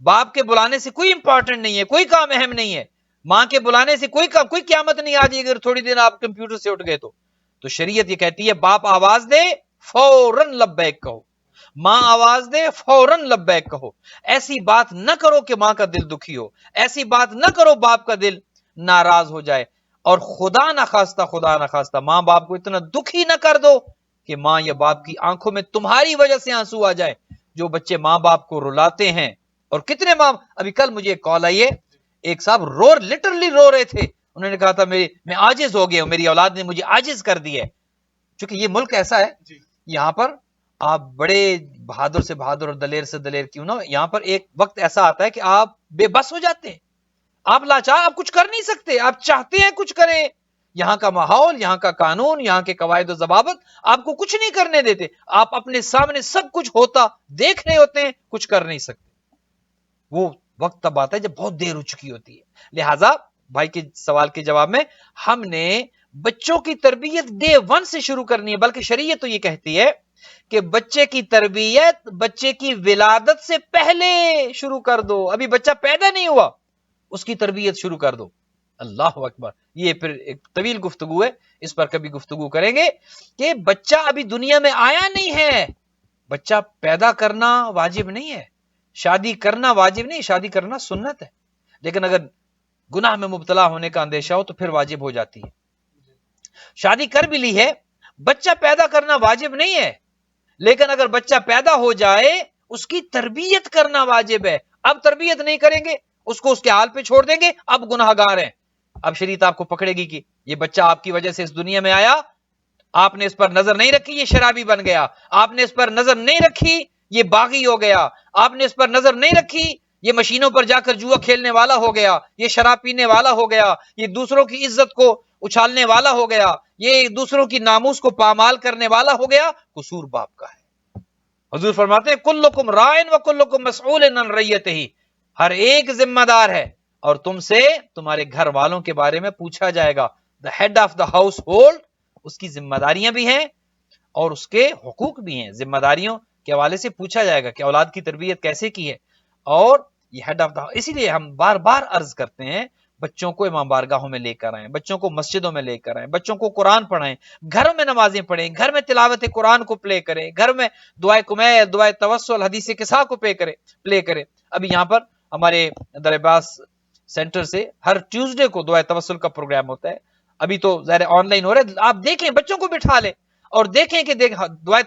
Speaker 2: باپ کے بلانے سے کوئی امپورٹنٹ نہیں ہے, کوئی کام اہم نہیں ہے, ماں کے بلانے سے کوئی قیامت نہیں آ جائے اگر تھوڑی دیر آپ کمپیوٹر سے اٹھ گئے تو شریعت یہ کہتی ہے باپ آواز دے فوراً لبیک کہو, ماں آواز دے فوراً لبیک کہو. ایسی بات نہ کرو کہ ماں کا دل دکھی ہو, ایسی بات نہ کرو باپ کا دل ناراض ہو جائے, اور خدا نخواستہ ماں باپ کو اتنا دکھی نہ کر دو کہ ماں یا باپ کی آنکھوں میں تمہاری وجہ سے آنسو آ جائے. جو بچے ماں باپ کو رلاتے ہیں, اور کتنے ماں, ابھی کل مجھے ایک کال آئی ہے, ایک صاحب لٹرلی رو رہے تھے, انہوں نے کہا تھا میں عاجز ہو گیا ہوں, میری اولاد نے مجھے عاجز کر دیا ہے. چونکہ یہ ملک ایسا ہے, یہاں پر آپ بڑے بہادر سے بہادر اور دلیر سے دلیر کیوں نہ, یہاں پر ایک وقت ایسا آتا ہے کہ آپ بے بس ہو جاتے ہیں, آپ لاچار, آپ کچھ کر نہیں سکتے, آپ چاہتے ہیں کچھ کریں, یہاں کا ماحول, یہاں کا قانون, یہاں کے قواعد و ضوابط آپ کو کچھ نہیں کرنے دیتے, آپ اپنے سامنے سب کچھ ہوتا دیکھ رہے ہوتے ہیں, کچھ کر نہیں سکتے. وہ وقت تب آتا ہے جب بہت دیر ہو چکی ہوتی ہے. لہٰذا بھائی کے سوال کے جواب میں, ہم نے بچوں کی تربیت ڈے 1 سے شروع کرنی ہے, بلکہ شریعت تو یہ کہتی ہے کہ بچے کی تربیت بچے کی ولادت سے پہلے شروع کر دو. ابھی بچہ پیدا نہیں ہوا, اس کی تربیت شروع کر دو. اللہ اکبر, یہ پھر ایک طویل گفتگو ہے, اس پر کبھی گفتگو کریں گے کہ بچہ ابھی دنیا میں آیا نہیں ہے, بچہ پیدا کرنا واجب نہیں ہے, شادی کرنا واجب نہیں, شادی کرنا سنت ہے, لیکن اگر گناہ میں مبتلا ہونے کا اندیشہ ہو تو پھر واجب ہو جاتی ہے. شادی کر بھی لی ہے, بچہ پیدا کرنا واجب نہیں ہے, لیکن اگر بچہ پیدا ہو جائے اس کی تربیت کرنا واجب ہے. اب تربیت نہیں کریں گے, اس کو اس کے حال پہ چھوڑ دیں گے, اب گناہ گار ہیں. اب شریعت آپ کو پکڑے گی کہ یہ بچہ آپ کی وجہ سے اس دنیا میں آیا, آپ نے اس پر نظر نہیں رکھی, یہ شرابی بن گیا, آپ نے اس پر نظر نہیں رکھی, یہ باغی ہو گیا, آپ نے اس پر نظر نہیں رکھی, یہ مشینوں پر جا کر جوا کھیلنے والا ہو گیا, یہ شراب پینے والا ہو گیا, یہ دوسروں کی عزت کو اچھالنے والا ہو گیا, یہ دوسروں کی ناموس کو پامال کرنے والا ہو گیا. قصور باپ کا ہے. حضور فرماتے ہیں کلکم رائن و کلکم مسئول عن رعیتہ, ہر ایک ذمہ دار ہے اور تم سے تمہارے گھر والوں کے بارے میں پوچھا جائے گا. The head of the household, اس کی ذمہ داریاں بھی ہیں اور اس کے حقوق بھی ہیں. ذمہ داریوں کے حوالے سے پوچھا جائے گا کہ اولاد کی تربیت کیسے کی ہے. اور یہ ہیڈ آف دا, اسی لیے ہم بار بار عرض کرتے ہیں بچوں کو امام بارگاہوں میں لے کر آئیں, بچوں کو مسجدوں میں لے کر آئیں, بچوں کو قرآن پڑھائیں, گھروں میں نمازیں پڑھیں, گھر میں تلاوت قرآن کو پلے کریں, گھر میں دعائے کمیل, دعائے توسل, حدیث قصا کو پلے کریں. ابھی یہاں پر ہمارے در عباس سینٹر سے ہر ٹیوزڈے کو دعائے توسل کا پروگرام ہوتا ہے. ابھی تو ظاہر آن لائن ہو رہا ہے, آپ دیکھیں, بچوں کو بٹھا لیں اور دیکھیں کہ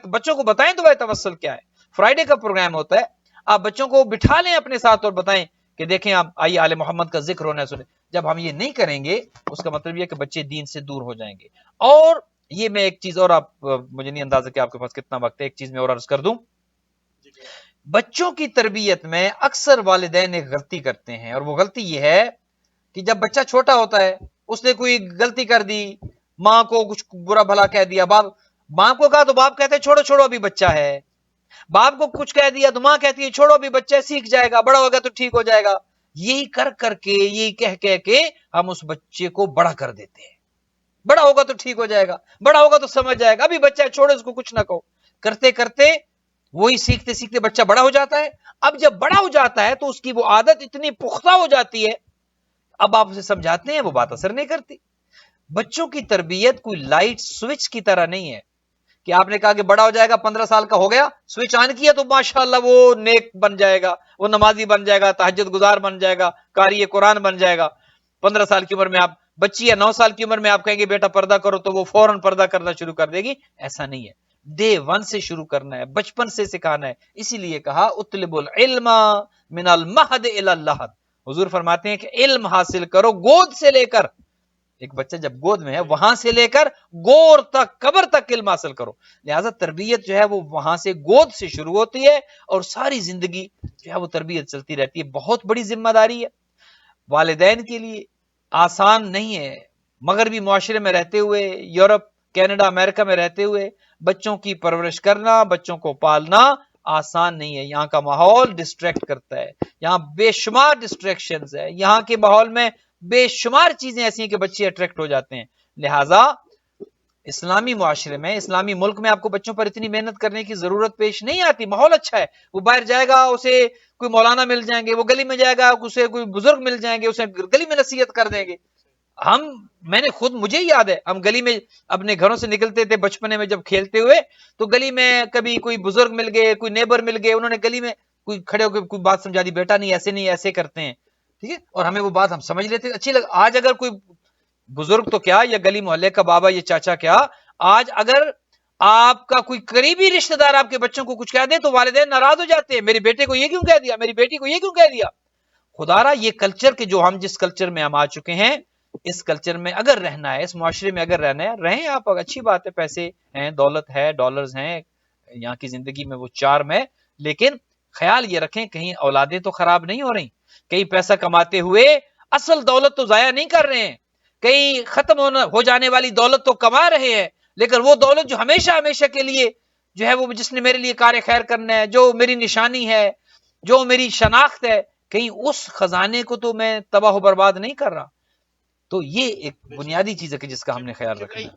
Speaker 2: بچوں کو بتائیں دعائے توسل کیا ہے. فرائیڈے کا پروگرام ہوتا ہے, آپ بچوں کو بٹھا لیں اپنے ساتھ اور بتائیں کہ دیکھیں آپ آئیے آل محمد کا ذکر ہونا سنیں. جب ہم یہ نہیں کریں گے اس کا مطلب یہ کہ بچے دین سے دور ہو جائیں گے. اور یہ میں ایک چیز اور, آپ مجھے نہیں اندازہ کہ آپ کے پاس کتنا وقت ہے, ایک چیز میں اور عرض کر دوں. بچوں کی تربیت میں اکثر والدین ایک غلطی کرتے ہیں, اور وہ غلطی یہ ہے کہ جب بچہ چھوٹا ہوتا ہے, اس نے کوئی غلطی کر دی, ماں کو کچھ برا بھلا کہہ دیا, ماں کو کہا تو باپ کہتے ہیں چھوڑو ابھی بچہ ہے, باپ کو کچھ کہہ دیا تو ماں کہتی ہے چھوڑو ابھی بچہ سیکھ جائے گا, بڑا ہوگا تو ٹھیک ہو جائے گا. یہی کر کے, یہی کہہ کے ہم اس بچے کو بڑا کر دیتے ہیں. بڑا ہوگا تو ٹھیک ہو جائے گا, بڑا ہوگا تو سمجھ جائے گا, ابھی بچہ ہے چھوڑو اس کو کچھ نہ کہو. کرتے کرتے وہی سیکھتے سیکھتے بچہ بڑا ہو جاتا ہے. اب جب بڑا ہو جاتا ہے تو اس کی وہ عادت اتنی پختہ ہو جاتی ہے, اب آپ اسے سمجھاتے ہیں وہ بات اثر نہیں کرتی. بچوں کی تربیت کوئی لائٹ سوئچ کی طرح نہیں ہے کہ آپ نے کہا کہ بڑا ہو جائے گا, 15 سال کا ہو گیا, سوئچ آن کیا تو ماشاءاللہ وہ نیک بن جائے گا, وہ نمازی بن جائے گا, تہجد گزار بن جائے گا, قاری قرآن بن جائے گا. 15 سال کی عمر میں آپ بچی یا 9 سال کی عمر میں آپ کہیں گے بیٹا پردہ کرو تو وہ فوراً پردہ کرنا شروع کر دے گی. ایسا نہیں ہے, ڈے 1 سے شروع کرنا ہے, بچپن سے سکھانا ہے. اسی لیے کہا اطلب العلم من المہد الی اللحد. حضور فرماتے ہیں کہ علم حاصل کرو گود سے لے کر, ایک بچہ جب گود میں ہے وہاں سے لے کر گور تک, قبر تک علم حاصل کرو. لہٰذا تربیت جو ہے وہ وہاں سے گود سے شروع ہوتی ہے اور ساری زندگی جو ہے وہ تربیت چلتی رہتی ہے. بہت بڑی ذمہ داری ہے والدین کے لیے, آسان نہیں ہے. مغربی معاشرے میں رہتے ہوئے, یورپ, کینیڈا, امریکہ میں رہتے ہوئے بچوں کی پرورش کرنا, بچوں کو پالنا آسان نہیں ہے. یہاں کا ماحول ڈسٹریکٹ کرتا ہے, یہاں بے شمار ڈسٹریکشنز ہے, یہاں کے ماحول میں بے شمار چیزیں ایسی ہیں کہ بچے اٹریکٹ ہو جاتے ہیں. لہٰذا اسلامی معاشرے میں، اسلامی ملک میں آپ کو بچوں پر اتنی محنت کرنے کی ضرورت پیش نہیں آتی. ماحول اچھا ہے، وہ باہر جائے گا، اسے کوئی مولانا مل جائیں گے، وہ گلی میں جائے گا، اسے کوئی بزرگ مل جائیں گے، اسے گلی میں نصیحت کر دیں گے. میں نے خود، مجھے یاد ہے، ہم گلی میں اپنے گھروں سے نکلتے تھے بچپنے میں جب کھیلتے ہوئے، تو گلی میں کبھی کوئی بزرگ مل گئے، کوئی نیبر مل گئے، انہوں نے گلی میں کوئی کھڑے ہو کے کوئی بات سمجھا دی، بیٹا نہیں ایسے نہیں، ایسے کرتے ہیں، ٹھیک ہے، اور ہمیں وہ بات ہم سمجھ لیتے، اچھی لگ. آج اگر کوئی بزرگ تو کیا، یا گلی محلے کا بابا یا چاچا کیا، آج اگر آپ کا کوئی قریبی رشتہ دار آپ کے بچوں کو کچھ کہہ دے تو والدین ناراض ہو جاتے ہیں، میرے بیٹے کو یہ کیوں کہہ دیا، میری بیٹی کو یہ کیوں کہہ دیا. خدا را یہ کلچر کے جو ہم جس کلچر میں ہم آ چکے ہیں، اس کلچر میں اگر رہنا ہے، اس معاشرے میں اگر رہنا ہے، رہیں آپ، اچھی بات ہے، پیسے ہیں، دولت ہے، ڈالرز ہیں، یہاں کی زندگی میں وہ چارم ہے، لیکن خیال یہ رکھیں کہیں اولادیں تو خراب نہیں ہو رہی، کہیں پیسہ کماتے ہوئے اصل دولت تو ضائع نہیں کر رہے ہیں، کہیں ختم ہو جانے والی دولت تو کما رہے ہیں، لیکن وہ دولت جو ہمیشہ ہمیشہ کے لیے جو ہے، وہ جس نے میرے لیے کار خیر کرنا ہے، جو میری نشانی ہے، جو میری شناخت ہے، کہیں اس خزانے کو تو میں تباہ و برباد نہیں کر رہا. تو یہ ایک بنیادی چیز ہے کہ جس کا ہم نے خیال رکھنا ہے.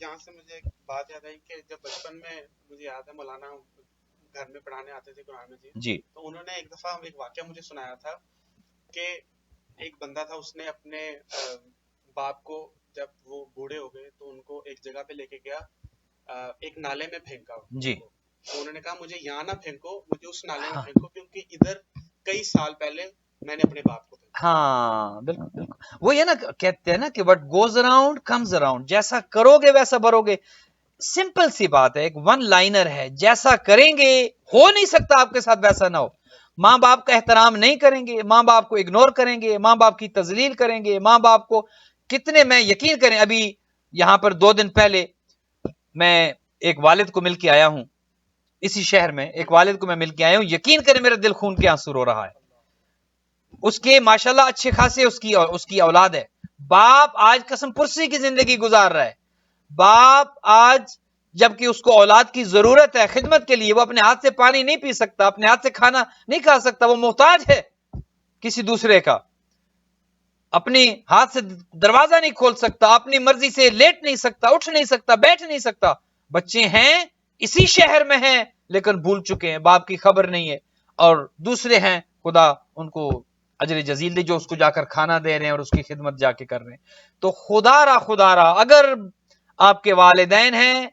Speaker 1: یہاں سے مجھے ایک بات یاد آئی کہ جب بچپن میں مجھے یاد ہے مولانا گھر میں پڑھانے آتے تھے قرآن مجید،
Speaker 2: جی
Speaker 1: تو انہوں نے ایک دفعہ ایک واقعہ مجھے سنایا تھا کہ ایک بندہ تھا، اس نے اپنے باپ کو جب وہ بوڑھے ہو گئے تو ان کو ایک جگہ پہ لے کے گیا، ایک نالے میں پھینکا
Speaker 2: جی
Speaker 1: تو انہوں نے کہا مجھے یہاں نہ پھینکو، مجھے اس نالے میں پھینکو، کیونکہ ادھر کئی سال پہلے میں نے اپنے باپ کو پھینکا.
Speaker 2: ہاں بالکل بالکل، وہ یہ نا کہتے ہیں نا کہ what goes around comes around, جیسا کرو گے ویسا بھرو گے. سمپل سی بات ہے، ایک ون لائنر ہے، جیسا کریں گے ہو نہیں سکتا آپ کے ساتھ ویسا نہ ہو. ماں باپ کا احترام نہیں کریں گے، ماں باپ کو اگنور کریں گے، ماں باپ کی تذلیل کریں گے، ماں باپ کو کتنے، میں یقین کریں، ابھی یہاں پر 2 دن پہلے میں ایک والد کو مل کے آیا ہوں، اسی شہر میں ایک والد کو میں مل کے آیا ہوں، یقین کریں میرا دل خون کے آنسو رو رہا ہے. اس کے ماشاءاللہ اچھے خاصے اس کی اولاد ہے. باپ آج قسم پرسی کی زندگی گزار رہا ہے. باپ آج جبکہ اس کو اولاد کی ضرورت ہے خدمت کے لیے، وہ اپنے ہاتھ سے پانی نہیں پی سکتا، اپنے ہاتھ سے کھانا نہیں کھا سکتا، وہ محتاج ہے کسی دوسرے کا، اپنی ہاتھ سے دروازہ نہیں کھول سکتا، اپنی مرضی سے لیٹ نہیں سکتا، اٹھ نہیں سکتا، بیٹھ نہیں سکتا. بچے ہیں اسی شہر میں ہیں لیکن بھول چکے ہیں، باپ کی خبر نہیں ہے، اور دوسرے ہیں خدا ان کو اجر جزیل دے جو اس کو جا کر کھانا دے رہے ہیں اور اس کی خدمت جا کے کر رہے ہیں. تو خدا را اگر آپ کے والدین ہیں،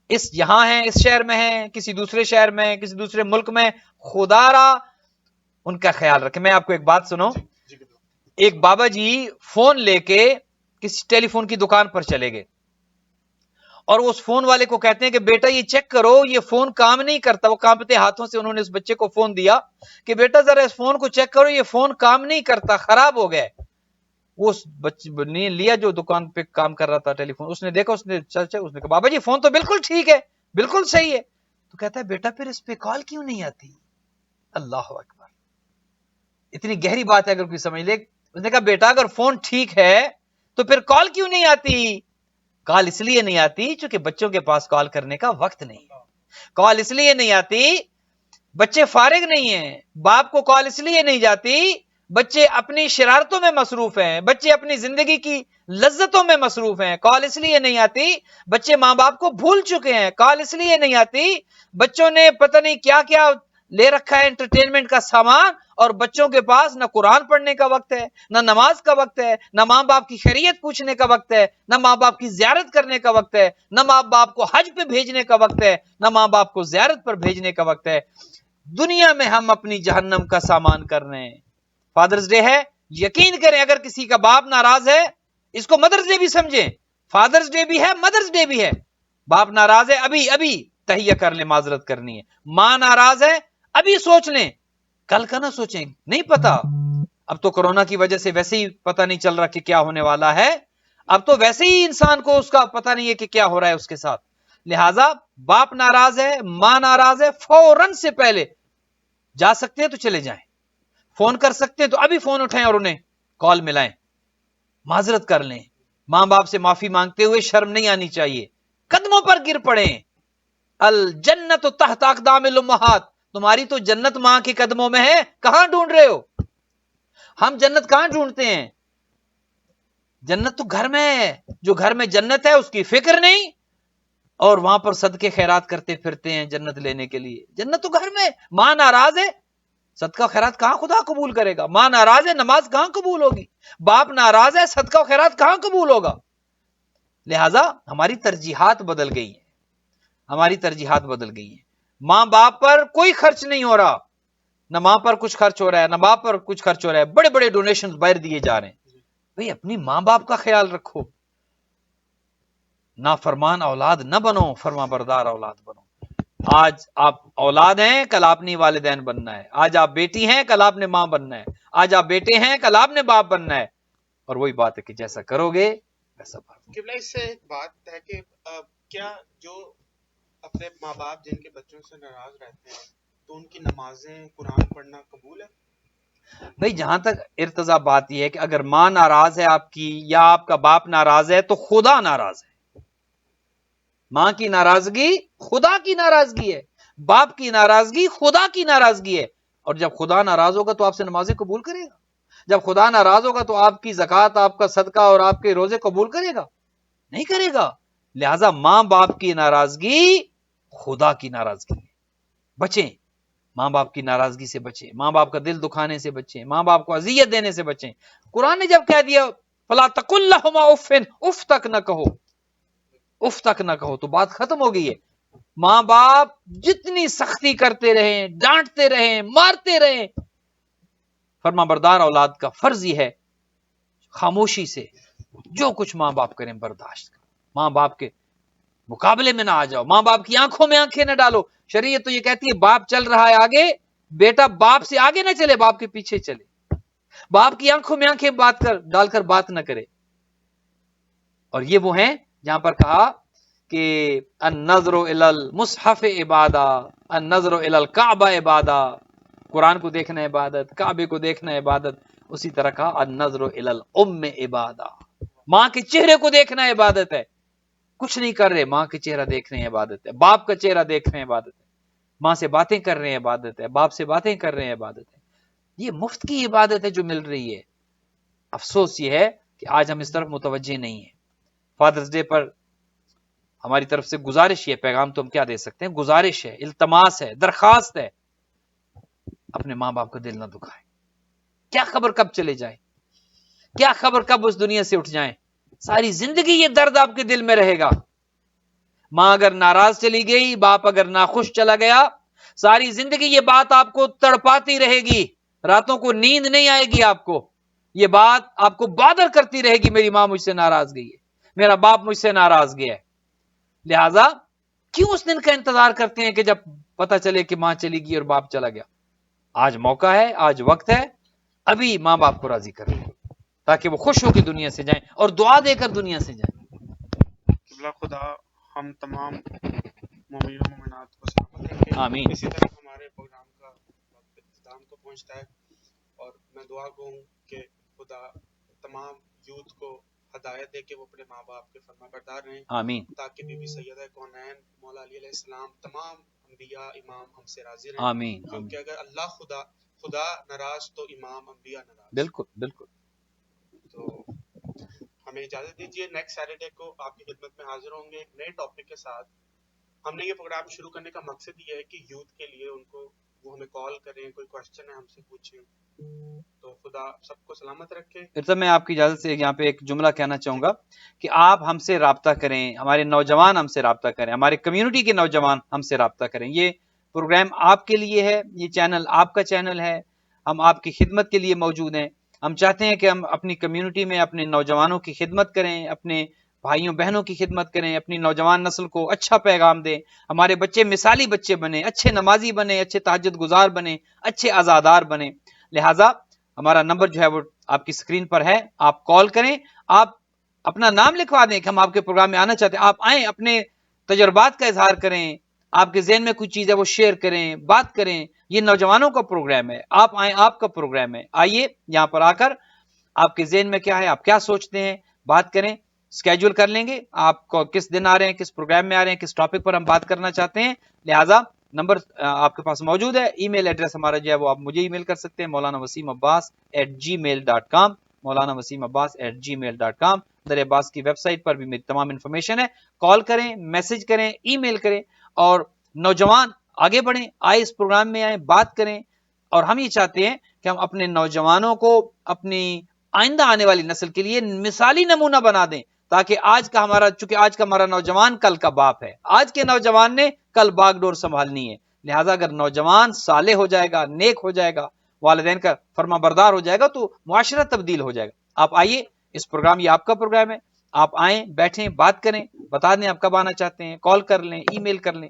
Speaker 2: اس یہاں ہیں، اس شہر میں ہیں، کسی دوسرے شہر میں، کسی دوسرے ملک میں، خدا را ان کا خیال رکھیں. میں آپ کو ایک بات سنوں، ایک بابا جی فون لے کے کسی ٹیلی فون کی دکان پر چلے گئے، اور وہ اس فون والے کو کہتے ہیں کہ بیٹا یہ چیک کرو، یہ فون کام نہیں کرتا. وہ کانپتے ہاتھوں سے انہوں نے اس بچے کو فون دیا کہ بیٹا ذرا اس فون کو چیک کرو، یہ فون کام نہیں کرتا، خراب ہو گیا. وہ اس بچے نے لیا جو دکان پہ کام کر رہا تھا ٹیلی فون، اس نے دیکھا، اس نے کہا بابا جی فون تو بالکل ٹھیک ہے، بالکل صحیح ہے. تو کہتا ہے بیٹا پھر اس پہ کال کیوں نہیں آتی؟ اللہ اکبر، اتنی گہری بات ہے اگر کوئی سمجھ لے. اس نے کہا بیٹا اگر فون ٹھیک ہے تو پھر کال کیوں نہیں آتی؟ کال اس لیے نہیں آتی چونکہ بچوں کے پاس کال کرنے کا وقت نہیں، کال اس لیے نہیں آتی بچے فارغ نہیں ہیں، باپ کو کال اس لیے نہیں جاتی بچے اپنی شرارتوں میں مصروف ہیں، بچے اپنی زندگی کی لذتوں میں مصروف ہیں. کال اس لیے نہیں آتی بچے ماں باپ کو بھول چکے ہیں، کال اس لیے نہیں آتی بچوں نے پتہ نہیں کیا کیا لے رکھا ہے انٹرٹینمنٹ کا سامان، اور بچوں کے پاس نہ قرآن پڑھنے کا وقت ہے، نہ نماز کا وقت ہے، نہ ماں باپ کی خیریت پوچھنے کا وقت ہے، نہ ماں باپ کی زیارت کرنے کا وقت ہے، نہ ماں باپ کو حج پہ بھیجنے کا وقت ہے، نہ ماں باپ کو زیارت پر بھیجنے کا وقت ہے. دنیا میں ہم اپنی جہنم کا سامان کر رہے ہیں. فادرز ڈے ہے، یقین کریں اگر کسی کا باپ ناراض ہے، اس کو مدرز ڈے بھی سمجھیں، فادرز ڈے بھی ہے، مدرز ڈے بھی ہے. باپ ناراض ہے، ابھی تہیہ کر لیں، معذرت کرنی ہے. ماں ناراض ہے، ابھی سوچ لیں، کل کا نہ سوچیں، نہیں پتا. اب تو کورونا کی وجہ سے ویسے ہی پتہ نہیں چل رہا کہ کیا ہونے والا ہے، اب تو ویسے ہی انسان کو اس کا پتہ نہیں ہے کہ کیا ہو رہا ہے اس کے ساتھ. لہٰذا باپ ناراض ہے، ماں ناراض ہے، فوراً سے پہلے جا سکتے ہیں تو چلے جائیں، فون کر سکتے ہیں تو ابھی فون اٹھائیں اور انہیں کال ملائیں، معذرت کر لیں. ماں باپ سے معافی مانگتے ہوئے شرم نہیں آنی چاہیے، قدموں پر گر پڑیں. الجنت تحت اقدام الامہات، تمہاری تو جنت ماں کے قدموں میں ہے، کہاں ڈھونڈ رہے ہو؟ ہم جنت کہاں ڈھونڈتے ہیں؟
Speaker 4: جنت تو گھر میں ہے، جو گھر میں جنت ہے اس کی فکر نہیں، اور وہاں پر صدقے خیرات کرتے پھرتے ہیں جنت لینے کے لیے. جنت تو گھر میں. ماں ناراض ہے، صدقہ خیرات کہاں خدا قبول کرے گا؟ ماں ناراض ہے، نماز کہاں قبول ہوگی؟ باپ ناراض ہے، صدقہ خیرات کہاں قبول ہوگا؟ لہذا ہماری ترجیحات بدل گئی ہیں، ہماری ترجیحات بدل گئی ہیں. ماں باپ پر کوئی خرچ نہیں ہو رہا، نہ ماں پر کچھ خرچ ہو رہا ہے نہ باپ پر کچھ خرچ ہو رہا ہے. بڑے بڑے ڈونیشن باہر دیے جا رہے ہیں. بھئی اپنی ماں باپ کا خیال رکھو. نافرمان اولاد نہ بنو، فرما بردار اولاد بنو. آج آپ اولاد ہیں، کل آپ نے والدین بننا ہے. آج آپ بیٹی ہیں، کل آپ نے ماں بننا ہے. آج آپ بیٹے ہیں، کل آپ نے باپ بننا ہے. اور وہی بات ہے کہ جیسا کرو گے ویسا پھل.
Speaker 1: قبلہ اس سے ایک بات ہے کہ کیا جو اپنے ماں باپ جن کے بچوں سے ناراض رہتے ہیں تو ان کی نمازیں قرآن پڑھنا قبول ہے؟
Speaker 4: بھئی جہاں تک ارتضا بات یہ ہے کہ اگر ماں ناراض ہے آپ کی یا آپ کا باپ ناراض ہے تو خدا ناراض ہے. ماں کی ناراضگی خدا کی ناراضگی ہے، باپ کی ناراضگی خدا کی ناراضگی ہے. اور جب خدا ناراض ہوگا تو آپ سے نمازیں قبول کرے گا؟ جب خدا ناراض ہوگا تو آپ کی زکوٰۃ، آپ کا صدقہ اور آپ کے روزے قبول کرے گا؟ نہیں کرے گا. لہذا ماں باپ کی ناراضگی خدا کی ناراضگی ہے. بچیں، ماں باپ کی ناراضگی سے بچیں، ماں باپ کا دل دکھانے سے بچیں، ماں باپ کو اذیت دینے سے بچیں. قرآن نے جب کہہ دیا فلا تقل لہما اف، اف تک نہ کہو، اف تک نہ کہو، تو بات ختم ہو گئی ہے. ماں باپ جتنی سختی کرتے رہیں، ڈانٹتے رہیں، مارتے رہیں، فرما بردار اولاد کا فرض یہ ہے خاموشی سے جو کچھ ماں باپ کریں برداشت کریں. ماں باپ کے مقابلے میں نہ آ جاؤ، ماں باپ کی آنکھوں میں آنکھیں نہ ڈالو. شریعت تو یہ کہتی ہے باپ چل رہا ہے آگے، بیٹا باپ سے آگے نہ چلے، باپ کے پیچھے چلے. باپ کی آنکھوں میں آنکھیں ڈال کر بات نہ کرے. اور یہ وہ ہیں جہاں پر کہا کہ النظر الی المصحف عبادہ، النظر الی الکعبہ عبادہ، قرآن کو دیکھنا عبادت، کعبے کو دیکھنا عبادت. اسی طرح کہا النظر الی الام عبادہ، ماں کے چہرے کو دیکھنا عبادت ہے. کچھ نہیں کر رہے، ماں کے چہرہ دیکھ رہے ہیں عبادت ہے. باپ کا چہرہ دیکھ رہے ہیں عبادت ہے. ماں سے باتیں کر رہے ہیں عبادت ہے. باپ سے باتیں کر رہے ہیں عبادت ہے. یہ مفت کی عبادت ہے جو مل رہی ہے. افسوس یہ ہے کہ آج ہم اس طرف متوجہ نہیں ہیں. فادرز ڈے پر ہماری طرف سے گزارش ہے، پیغام تو ہم کیا دے سکتے ہیں، گزارش ہے، التماس ہے، درخواست ہے، اپنے ماں باپ کا دل نہ دکھائیں. کیا خبر کب چلے جائیں، کیا خبر کب اس دنیا سے اٹھ جائیں. ساری زندگی یہ درد آپ کے دل میں رہے گا. ماں اگر ناراض چلی گئی، باپ اگر ناخوش چلا گیا، ساری زندگی یہ بات آپ کو تڑپاتی رہے گی. راتوں کو نیند نہیں آئے گی آپ کو. یہ بات آپ کو بادر کرتی رہے گی، میری ماں مجھ سے ناراض گئی ہے، میرا باپ مجھ سے ناراض گیا ہے. لہذا کیوں اس دن کا انتظار کرتے ہیں کہ جب پتہ چلے کہ ماں چلی گئی اور باپ چلا گیا؟ آج موقع ہے، آج وقت ہے، ابھی ماں باپ کو راضی کریں تاکہ وہ خوش ہو کے دنیا سے جائیں اور دعا دے کر دنیا سے جائیں.
Speaker 1: قبلہ خدا ہم تمام مومنین و مومنات کو سلامت رکھے.
Speaker 4: آمین.
Speaker 1: اسی طرح ہمارے پروگرام کا وقت اختتام کو پہنچتا ہے اور میں دعا گوں کہ خدا تمام یوتھ کو ہدایت دے کہ وہ اپنے ماں باپ کے فرما بردار رہیں،
Speaker 4: آمین.
Speaker 1: تاکہ بی بی سیدہ کونین مولا علی علیہ السلام تمام انبیاء امام ہم سے راضی رہیں.
Speaker 4: آمین.
Speaker 1: کیونکہ اگر اللہ خدا ناراض تو امام انبیاء ناراض.
Speaker 4: بالکل بالکل.
Speaker 1: تو ہمیں اجازت دیجیے، نیکسٹ سیٹرڈے کو آپ کی خدمت میں حاضر ہوں گے ایک نئے ٹاپک کے ساتھ. ہم نے یہ پروگرام شروع کرنے کا مقصد یہ ہے کہ یوتھ کے لیے ان کو وہ ہمیں کال کریں، کوئی کوشچن ہے ہم سے پوچھیں. تو خدا سب کو سلامت رکھے.
Speaker 4: ارتب میں آپ کی اجازت سے یہاں پہ ایک جملہ کہنا چاہوں گا کہ آپ ہم سے رابطہ کریں، ہمارے نوجوان ہم سے رابطہ کریں، ہمارے کمیونٹی کے نوجوان ہم سے رابطہ کریں. یہ پروگرام آپ کے لیے ہے، یہ چینل آپ کا چینل ہے، ہم آپ کی خدمت کے لیے موجود ہیں. ہم چاہتے ہیں کہ ہم اپنی کمیونٹی میں اپنے نوجوانوں کی خدمت کریں، اپنے بھائیوں بہنوں کی خدمت کریں، اپنی نوجوان نسل کو اچھا پیغام دیں. ہمارے بچے مثالی بچے بنیں، اچھے نمازی بنیں، اچھے تہجد گزار بنیں، اچھے عزادار بنیں. لہٰذا ہمارا نمبر جو ہے وہ آپ کی اسکرین پر ہے، آپ کال کریں، آپ اپنا نام لکھوا دیں کہ ہم آپ کے پروگرام میں آنا چاہتے ہیں. آپ آئیں، اپنے تجربات کا اظہار کریں، آپ کے ذہن میں کچھ چیز ہے وہ شیئر کریں، بات کریں. یہ نوجوانوں کا پروگرام ہے، آپ آئیں، آپ کا پروگرام ہے. آئیے یہاں پر آ کر آپ کے ذہن میں کیا ہے، آپ کیا سوچتے ہیں، بات کریں. اسکیجول کر لیں گے آپ کو کس دن آ رہے ہیں، کس پروگرام میں آ رہے ہیں، کس ٹاپک پر ہم بات کرنا چاہتے ہیں. لہٰذا نمبر آپ کے پاس موجود ہے. ای میل ایڈریس ہمارا جو ہے وہ آپ مجھے ای میل کر سکتے ہیں، مولانا وسیم عباس @gmail.com. maulanawasim.abbas@gmail.com. در عباس کی ویب سائٹ پر بھی میری تمام انفارمیشن ہے. کال کریں، میسج کریں، ای میل کریں. اور نوجوان آگے بڑھیں، آئے اس پروگرام میں آئیں، بات کریں. اور ہم یہ چاہتے ہیں کہ ہم اپنے نوجوانوں کو اپنی آئندہ آنے والی نسل کے لیے مثالی نمونہ بنا دیں، تاکہ چونکہ آج کا ہمارا نوجوان کل کا باپ ہے. آج کے نوجوان نے کل باغ ڈور سنبھالنی ہے. لہٰذا اگر نوجوان صالح ہو جائے گا، نیک ہو جائے گا، والدین کا فرما بردار ہو جائے گا، تو معاشرہ تبدیل ہو جائے گا. آپ آئیے، اس پروگرام یہ آپ کا پروگرام ہے. آپ آئیں، بیٹھیں، بات کریں، بتا دیں آپ کب آنا چاہتے ہیں، کال کر لیں، ای میل کر لیں.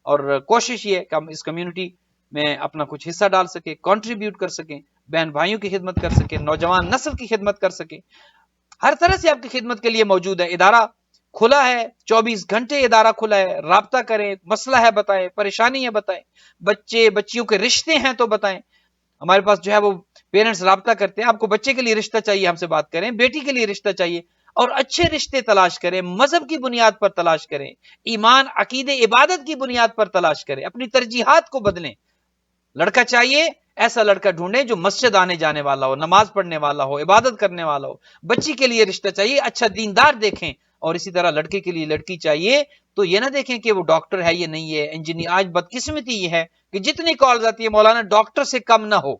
Speaker 4: اور کوشش یہ ہے کہ ہم اس کمیونٹی میں اپنا کچھ حصہ ڈال سکیں، کنٹریبیوٹ کر سکیں، بہن بھائیوں کی خدمت کر سکیں، نوجوان نسل کی خدمت کر سکیں. ہر طرح سے آپ کی خدمت کے لیے موجود ہے. ادارہ کھلا ہے، 24 گھنٹے ادارہ کھلا ہے. رابطہ کریں، مسئلہ ہے بتائیں، پریشانی ہے بتائیں، بچیوں کے رشتے ہیں تو بتائیں. ہمارے پاس جو ہے وہ پیرنٹس رابطہ کرتے ہیں. آپ کو بچے کے لیے رشتہ چاہیے، ہم سے بات کریں. بیٹی کے لیے رشتہ چاہیے، اور اچھے رشتے تلاش کریں، مذہب کی بنیاد پر تلاش کریں، ایمان، عقیدے، عبادت کی بنیاد پر تلاش کریں. اپنی ترجیحات کو بدلیں. لڑکا چاہیے، ایسا لڑکا ڈھونڈیں جو مسجد آنے جانے والا ہو، نماز پڑھنے والا ہو، عبادت کرنے والا ہو. بچی کے لیے رشتہ چاہیے، اچھا دیندار دیکھیں. اور اسی طرح لڑکے کے لیے لڑکی چاہیے تو یہ نہ دیکھیں کہ وہ ڈاکٹر ہے یا نہیں ہے، انجینئر. آج بدقسمتی یہ ہے کہ جتنی کالز آتی ہے، مولانا ڈاکٹر سے کم نہ ہو،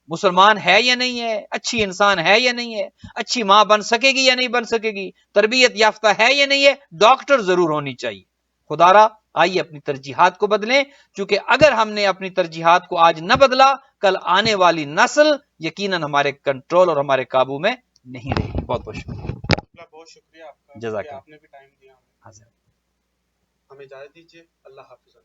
Speaker 4: مسلمان ہے یا نہیں ہے، اچھی انسان ہے یا نہیں ہے، اچھی ماں بن سکے گی یا نہیں بن سکے گی، تربیت یافتہ ہے یا نہیں ہے، ڈاکٹر ضرور ہونی چاہیے. خدا را آئیے اپنی ترجیحات کو بدلیں، چونکہ اگر ہم نے اپنی ترجیحات کو آج نہ بدلا، کل آنے والی نسل یقیناً ہمارے کنٹرول اور ہمارے قابو میں نہیں رہے گی. بہت بہت شکریہ.
Speaker 1: بہت شکریہ آپ کا
Speaker 4: جزاک
Speaker 1: کہ
Speaker 4: اللہ.
Speaker 1: آپ نے بھی ٹائم دیا ہمیں.
Speaker 4: حاضر.
Speaker 1: ہمیں اجازت دیجیے. اللہ حافظ.